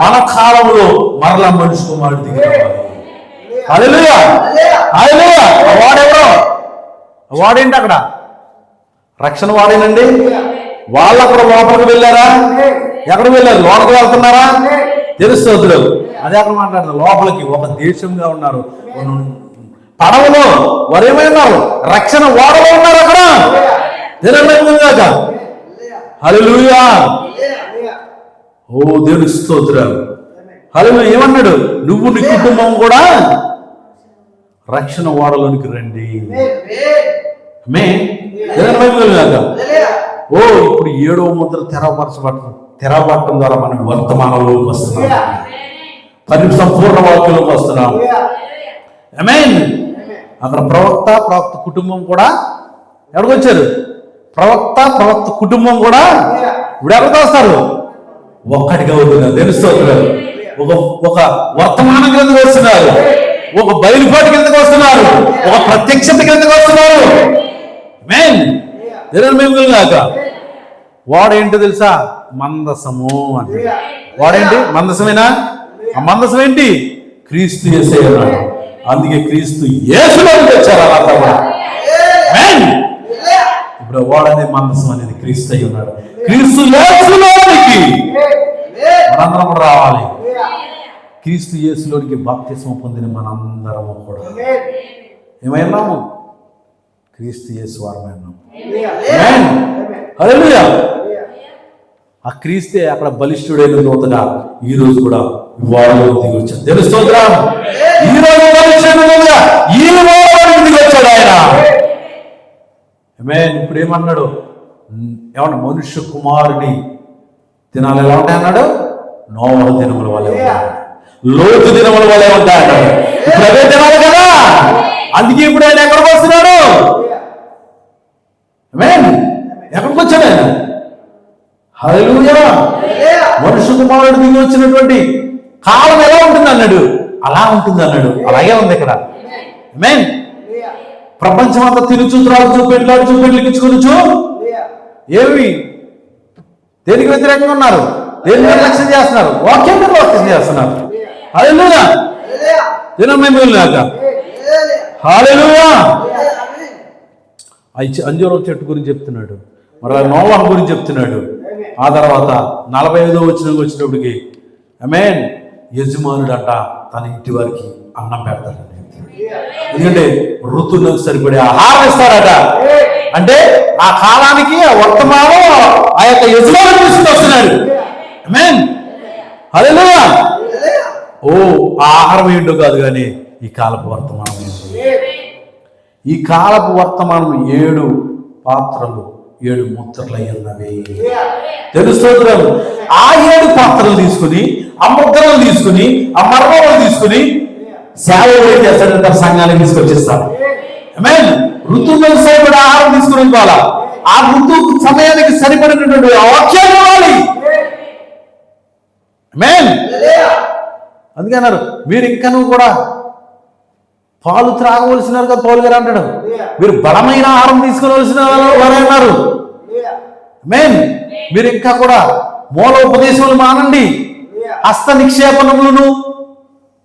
Speaker 1: మన కాలంలో మరలా మనిషి కుమారుడు దిగి రావాలి. హల్లెలూయా. హల్లెలూయా. వాడెవరో? వాడేంటి? అక్కడ రక్షణ వాడేనండి. వాళ్ళు అక్కడ లోపలికి వెళ్ళారా? ఎక్కడికి వెళ్ళారు? లోపలికి వెళ్తున్నారా? తెలుస్తుంది. అదే అక్కడ మాట్లాడుతున్నారు. లోపలికి ఒక దేశంగా ఉన్నారు, పడవలో వారు ఏమైనారు? రక్షణ ఓడలో ఉన్నారు. అక్కడ తెలియక హల్లెలూయా. ఓ దేవుని స్తోత్రం. హల్లెలూయా. ఏమన్నాడు? నువ్వు నీ కుటుంబం కూడా రక్షణ ఓడలోనికి రండి. ఓ ఇప్పుడు 7వ ముద్ర తెరవబడటం ద్వారా మనం వర్తమానంలోకి వస్తున్నాం, సంపూర్ణ వాక్యంలోకి వస్తున్నాం. ఆమేన్. అక్కడ ప్రవక్త కుటుంబం కూడా ఎవరికి వచ్చారు? ప్రవక్త కుటుంబం కూడా ఇప్పుడు ఎవరికి వస్తారు? ఒక్కటిగా అవుతున్నారు. తెలుస్తున్నారు. ఒక వర్తమానం కిందకు వస్తున్నారు, ఒక బయలుపాటు కిందకు వస్తున్నారు, ఒక ప్రత్యక్షత కిందకు వస్తున్నారు. ఆమేన్. దేవుని గాక. వాడేంటో తెలుసా? మందసము అంటే. వాడేంటి? మందసమేనా? ఆ మందసం ఏంటి? క్రీస్తు యేసే అన్నాడు. అందుకే క్రీస్తు యేసులోకి వచ్చారు. అలా ఇప్పుడు వాడనే మందసం అనేది క్రీస్తు అయి ఉన్నాడు. క్రీస్తు యేసులోనికి మనందరం కూడా రావాలి. క్రీస్తు యేసులోనికి బాప్తిస్మం పొందిన మనందరము కూడా ఏమైనాము? క్రీస్తు యేసు వారమైనాము. హల్లెలూయా. ఆ క్రీస్తే అక్కడ బలిష్ఠుడైన దూతగా ఈ రోజు కూడా వారిలో దిగి వచ్చాడు. తెలుస్తుందా? ఈ రోజు బలిష్ఠుడుగా ఈ వారిలో దిగి వచ్చాడు ఆయన. ఆమేన్. ఇప్పుడు ఏమన్నాడు? ఏమన్నా మనుష్య కుమారుని దినాలు ఎలా ఉంటాయి అన్నాడు? నోవహు దినముల వలె ఉంటాయి, లోతు దినముల వలె ఉంటాయి అన్నాడు. ఇప్పుడు అదే దినాలు కదా. అందుకే ఇప్పుడు ఆయన ఎక్కడికి వస్తున్నాడు? ఆమేన్. ఎక్కడికి వచ్చాడు ఆయన? హల్లెలూయా. మనుష్య కుమారుడు దిగి వచ్చినటువంటి కాలం ఎలా ఉంటుంది అన్నాడు? అలా ఉంటుంది అన్నాడు. అలాగే ఉంది ఇక్కడ. ఆమేన్. ప్రపంచం అంతా తిరుచు త్రాగుచు పెళ్ళాడుచు పెళ్ళికించుకొనుచు ఏమి దేనికి వ్యతిరేకంగా ఉన్నారు? దేని నిర్లక్ష్యం చేస్తున్నారు? వాక్యం నిర్లక్ష్యం చేస్తున్నారు. హల్లెలూయా. హల్లెలూయా. అంజూరం చెట్టు గురించి చెప్తున్నాడు, మరి నోవహు గురించి చెప్తున్నాడు. ఆ తర్వాత 45వ వచనం వచ్చినప్పటికి ఆమేన్, యజమానుడు అంట తన ఇంటి వారికి అన్నం పెడతాడు. ఎందుకంటే ఋతువులకు సరిపడే ఆహారం ఇస్తారట. అంటే ఆ కాలానికి ఆ వర్తమానం ఆ యొక్క యజమానుడు తీసుకొస్తున్నాడు. ఆమేన్. హల్లెలూయా. ఓ ఆహారం ఏంటో కాదు కానీ ఈ కాలపు వర్తమానం ఏంటో. ఈ కాలపు వర్తమానం 7 పాత్రలు 7 ముద్రలు అయ్యున్నవి. తెలుస్తుంది. ఆ 7 పాత్రలు తీసుకుని, ఆ ముద్రలు తీసుకుని, ఆ మర్మలు తీసుకుని సేవలు ఏం చేస్తాడు? తన సంఘానికి తీసుకొచ్చేస్తాడు. ఆమేన్. ఋతువులకు సరిపడే ఆహారం తీసుకుని ఇవ్వాలా? ఆ ఋతు సమయానికి సరిపడినటువంటి వాక్యాలు ఇవ్వాలి. ఆమేన్. అందుకే అన్నారు, మీరు ఇంకా నువ్వు కూడా పాలు త్రాగవలసినారు కదా. పౌలు గారు అంటాడు, మీరు బలమైన ఆహారం తీసుకోవలసిన వారు అన్నారు. ఆమేన్. మీరు ఇంకా కూడా మూల ఉపదేశములు మానండి, హస్త నిక్షేపణములను,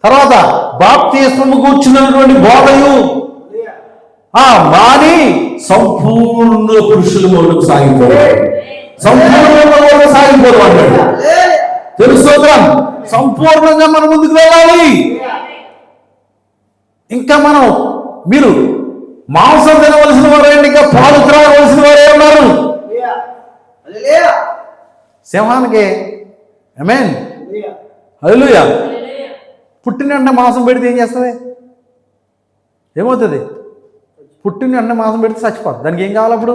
Speaker 1: తర్వాత బాప్తిస్మము కూర్చున్నటువంటి బోధయు మాని సంపూర్ణ పురుషుల మూలకు సాగిపోవాలి. సంపూర్ణ సాగిపోదు అంటాడు. తెలుసుకోవడం సంపూర్ణంగా మనం ముందుకు వెళ్ళాలి. ఇంకా మీరు మాంసం తినవలసిన వారు, ఇంకా పాలు త్రాగవలసిన వారే ఉన్నారు. సింహానికి ఆమేన్. హల్లెలూయా. పుట్టిన వెంటనే మాంసం పెడితే ఏం చేస్తుంది? ఏమవుతుంది? పుట్టిన వెంటనే మాంసం పెడితే చచ్చిపోతుంది. దానికి ఏం కావాలి? అప్పుడు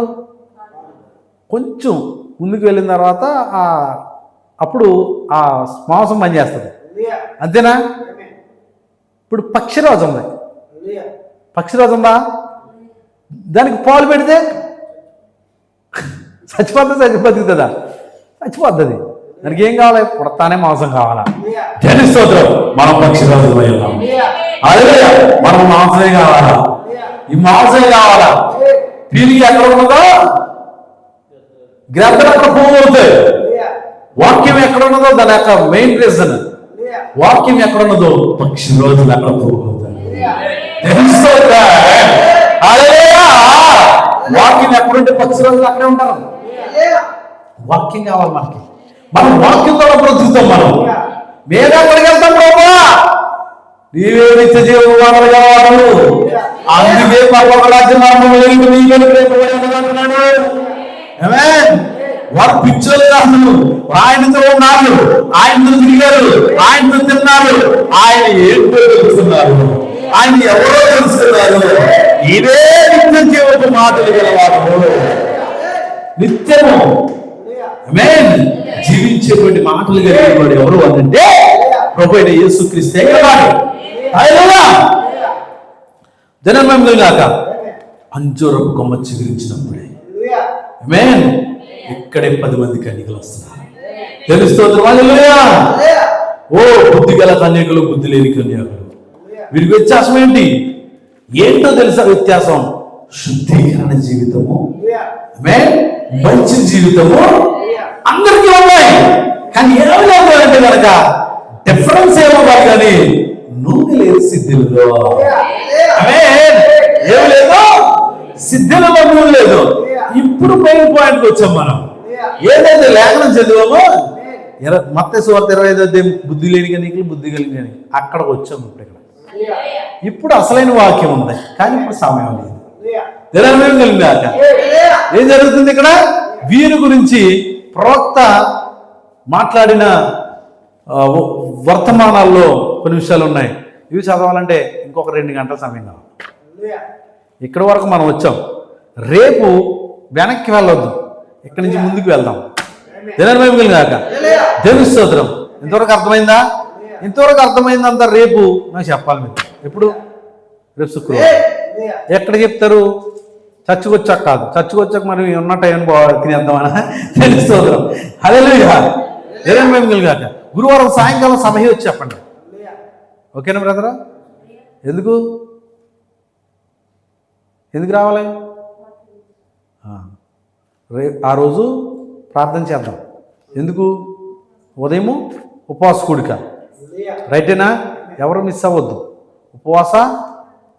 Speaker 1: కొంచెం ముందుకు వెళ్ళిన తర్వాత అప్పుడు ఆ మాంసం పనిచేస్తుంది. అంతేనా? ఇప్పుడు పక్షిరాజు ఉంది. పక్షిరాజు ఉందా? దానికి పాలు పెడితే బతుకుతుందా? చచ్చిపోతుంది. దానికి ఏం కావాలి? పుడతానే మాంసం కావాలా? తెలుస్తోత్రం. మనం పక్షిరాజు మనం మాంసమే కావాలా? ఈ మాంసమే కావాలా? తిరిగి ఎక్కడ ఉన్నదో గ్రంథం ఎక్కడ పోగవుతాయి. వాక్యం ఎక్కడ ఉన్నదో దాని యొక్క మెయిన్ రీజన్. వాక్యం ఎక్కడ ఉన్నదో పక్షి రోజులు అక్కడ పోగవుతాయి. తెలుస్తోత్రా. వాక్యం ఎక్కడుంటే పక్షి రోజులు అక్కడే ఉంటారు. వాక్యం కావాలి మనకి. మనం వాక్యం ద్వారా బ్రతుకుతాం. మేము ఎక్కడికి వెళ్తాం? ప్రభా నీవే నిత్య జీవము వనరుగా వాడు. అందుకే పర్వరాజ్యం వారు పిచ్చోలు కాదు. ఆయనతో ఉన్నారు, ఆయనతో తిరిగారు, ఆయనతో తిన్నారు. ఆయన ఏంటో తెలుస్తున్నారు, ఆయన ఎవరో తెలుస్తున్నారు. ఇదే నిత్య జీవపు మాటలు గలవాడు. నిత్యము ఆమేన్ జీవించేటువంటి మాటలు కలిగినవాడు ఎవరు అంటే ప్రభువైన యేసుక్రీస్తే కదా. హల్లెలూయా. జనమేమి కాక అంజూరపు కొమ్మ చిగురించినప్పుడే ఆమేన్ ఇక్కడే 10 మంది కన్యకలు వస్తున్నారు. తెలుస్తుంది హల్లెలూయా. ఓ బుద్ధి గల కన్యకలు, బుద్ధి లేని కన్యకలు, వీరికి వ్యత్యాసం ఏంటో తెలుసా? వ్యత్యాసం శుద్ధీకరణ జీవితము, ఆమేన్, మంచి జీవితము అందరికీ ఉన్నాయి. కానీ ఏమి లేదు అంటే కనుక డిఫరెన్స్ ఏమో కాదు, కానీ నూనె లేదు సిద్ధులలో. ఆమేన్, ఏమి లేదు సిద్ధులలో, నూనె లేదు. ఇప్పుడు మెయిన్ పాయింట్కి వచ్చాం మనం. ఏదైతే లేఖనం చదివామో మత్తయి సువార్త 25 బుద్ధి లేని కన్యకలు, బుద్ధి కలిగిన కన్యకలు, అక్కడికి వచ్చాము. ఇప్పుడు అసలైన వాక్యం ఉంది, కానీ ఇప్పుడు సమయం లేదు. కలిగాక ఏం జరుగుతుంది ఇక్కడ? వీరి గురించి ప్రవక్త మాట్లాడిన వర్తమానాల్లో కొన్ని విషయాలు ఉన్నాయి. ఇవి చదవాలంటే ఇంకొక 2 గంటల సమయం కావాలి. ఇక్కడి వరకు మనం వచ్చాం. రేపు వెనక్కి వెళ్ళొద్దు, ఇక్కడి నుంచి ముందుకు వెళ్దాం. కాక దేవుని స్తోత్రం. ఇంతవరకు అర్థమైందా? ఇంతవరకు అర్థమైందంతా రేపు నాకు చెప్పాలి. మీరు ఎప్పుడు? రేపు శుక్రవారం. ఎక్కడ చెప్తారు? చర్చకు వచ్చాక కాదు, చర్చకు వచ్చాక మనం ఉన్న టైం తినేద్దామని. దేవుని స్తోత్రం. హల్లెలూయా. కాక గురువారం సాయంకాలం సభ వచ్చి చెప్పండి. ఓకేనా బ్రదరా? ఎందుకు రావాలి? ఆ రోజు ప్రార్థన చేద్దాం. ఎందుకు? ఉదయము ఉపవాస కూడిక, రైటేనా? ఎవరు మిస్ అవ్వద్దు. ఉపవాస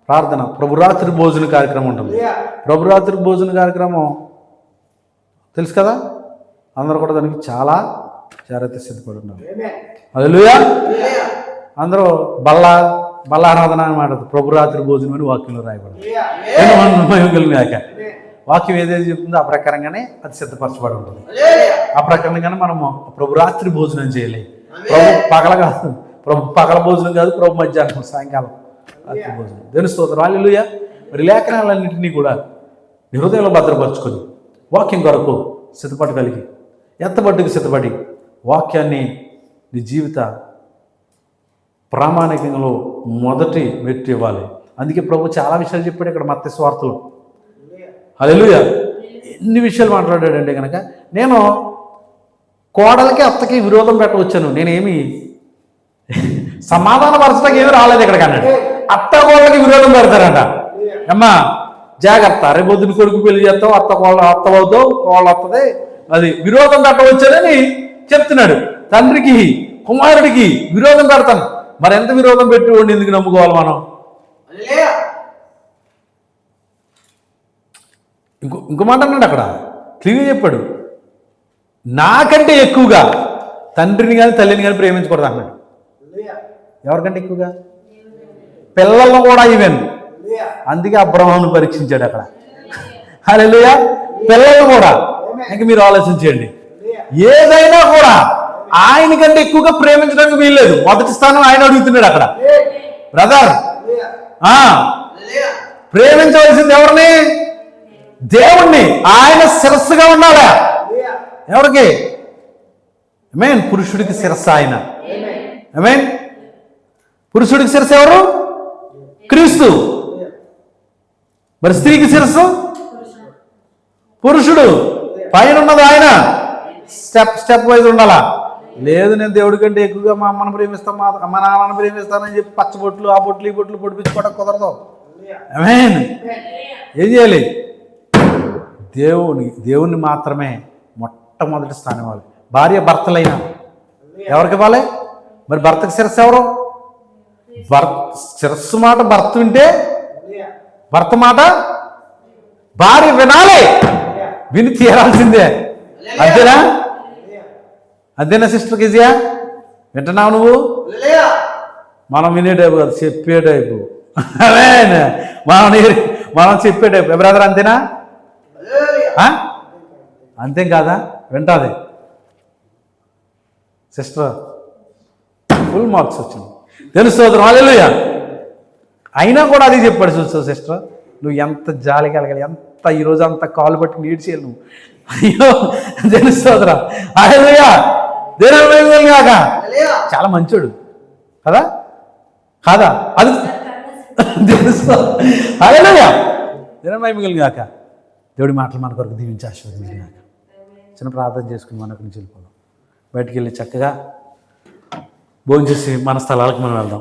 Speaker 1: ప్రార్థన, ప్రభురాత్రి భోజన కార్యక్రమం ఉంటుంది. ప్రభురాత్రి భోజన కార్యక్రమం తెలుసు కదా, అందరూ కూడా దానికి చాలా జాగ్రత్త సిద్ధపడి ఉన్నారు. హల్లెలూయా. అందరూ బల్లారాధన అనమాట. ప్రభురాత్రి భోజనం అని వాక్యంలో రాయబడింది. వాక్యం ఏదైతే చెప్తుందో ఆ ప్రకారంగానే అది సిద్ధపరచబడి ఉంటుంది. ఆ ప్రకారంగానే మనము ప్రభు రాత్రి భోజనం చేయాలి. ప్రభు పగల కాదు, ప్రభు పగల భోజనం కాదు, ప్రభు మధ్యాహ్నం సాయంకాలం రాత్రి భోజనం. దేవుని స్తోత్రం. హల్లెలూయా. మరి లేఖనాలన్నింటినీ కూడా నీ హృదయంలో భద్రపరచుకొని వాక్యం కొరకు సిద్ధపడగలిగి ఎత్తబడ్డకు సిద్ధపడి వాక్యాన్ని నీ జీవిత ప్రామాణికంలో మొదటి మెట్టు ఇవ్వాలి. అందుకే ప్రభు చాలా విషయాలు చెప్పాడు ఇక్కడ మత్తయి సువార్తలో. హల్లెలూయా. ఎన్ని విషయాలు మాట్లాడాడంటే కనుక, నేను కోడలకి అత్తకి విరోధం పెట్టవచ్చాను, నేనేమి సమాధాన పరచడానికి ఏమీ రాలేదు ఇక్కడికి అన్నాడు. అత్త కోళ్ళకి విరోధం పెడతారంట. అమ్మా జాగ్రత్త, రేపొద్దున కొడుకు పెళ్లి చేస్తావు, అత్త అవుతావు, కోళ్ళ వస్తుంది, అది విరోధం పెట్టవచ్చానని చెప్తున్నాడు. తండ్రికి కుమారుడికి విరోధం పెడతాను. మరి ఎంత విరోధం పెట్టి ఉండి ఎందుకు నమ్ముకోవాలి మనం? ఇంకో మాట అన్నాడు అక్కడ, క్లియర్గా చెప్పాడు, నాకంటే ఎక్కువగా తండ్రిని కానీ తల్లిని కానీ ప్రేమించకూడదు అన్నాడు. ఎవరికంటే ఎక్కువగా? పిల్లలను కూడా ఈవెన్. అందుకే అబ్రహామును పరీక్షించాడు అక్కడ. హల్లెలూయా. పిల్లలను కూడా. ఇంక మీరు ఆలోచించండి, ఏదైనా కూడా ఆయన కంటే ఎక్కువగా ప్రేమించడానికి వీల్లేదు. మొదటి స్థానం ఆయన అడుగుతున్నాడు అక్కడ. బ్రదర్, ప్రేమించవలసింది ఎవరిని? దేవుణ్ణి. ఆయన శిరస్సుగా ఉండాలా? ఎవరికి? ఆమేన్. పురుషుడికి శిరస్సు ఆయన. ఆమేన్. పురుషుడికి శిరస్సు ఎవరు? క్రీస్తు. మరి స్త్రీకి శిరస్సు పురుషుడు. పైన ఉన్నది ఆయన. స్టెప్ వైజ్ ఉండాలా? లేదు, నేను దేవుడి కంటే ఎక్కువగా మా అమ్మను ప్రేమిస్తాను, మా నాన్నను ప్రేమిస్తానని చెప్పి పచ్చబొట్లు, ఆ బొట్లు, ఈ బొట్లు పొడిపించుకోవడం కుదరదు. ఆమేన్. ఏం చేయాలి? దేవుణ్ణి మాత్రమే మొట్టమొదటి స్థానం ఇవ్వాలి. భార్య భర్తలైనా ఎవరికి ఇవ్వాలి? మరి భర్తకి శిరస్సు ఎవరు? శిరస్సు మాట భర్త వింటే, భర్త మాట భార్య వినాలి, విని తీరాల్సిందే. అంతేనా? అంతేనా సిస్టర్ కిజియా? వింటున్నావు నువ్వు? మనం వినే టైపు కాదు, చెప్పే టైపు. మనం చెప్పే టైపు. బ్రదర్ అంతేనా? అంతేం కాదా? వింటాది సిస్టర్. ఫుల్ మార్క్స్ వచ్చింది. తెలుస్తుంది. హల్లెలూయా. అయినా కూడా అది చెప్పాడు. చూస్తావు సిస్టర్, నువ్వు ఎంత జాలి కలగాలి, ఎంత ఈరోజు అంత కాలు పట్టి నీడ్ చేయాలి నువ్వు. అయ్యో తెలుస్తుందిరా. హల్లెలూయా. దేవుని కాక చాలా మంచోడు కదా? కాదా? అది హల్లెలూయా. దినమై మిగిలిన గాక. దేవుడి మాటలు మన కొరకు దీవించి ఆశీర్వదించిన గాక. చిన్న ప్రార్థన చేసుకుని మనకు నుంచి వెళ్ళిపోదాం. బయటికి వెళ్ళి చక్కగా భోజనం చేసి మన స్థలాలకు మనం వెళ్దాం.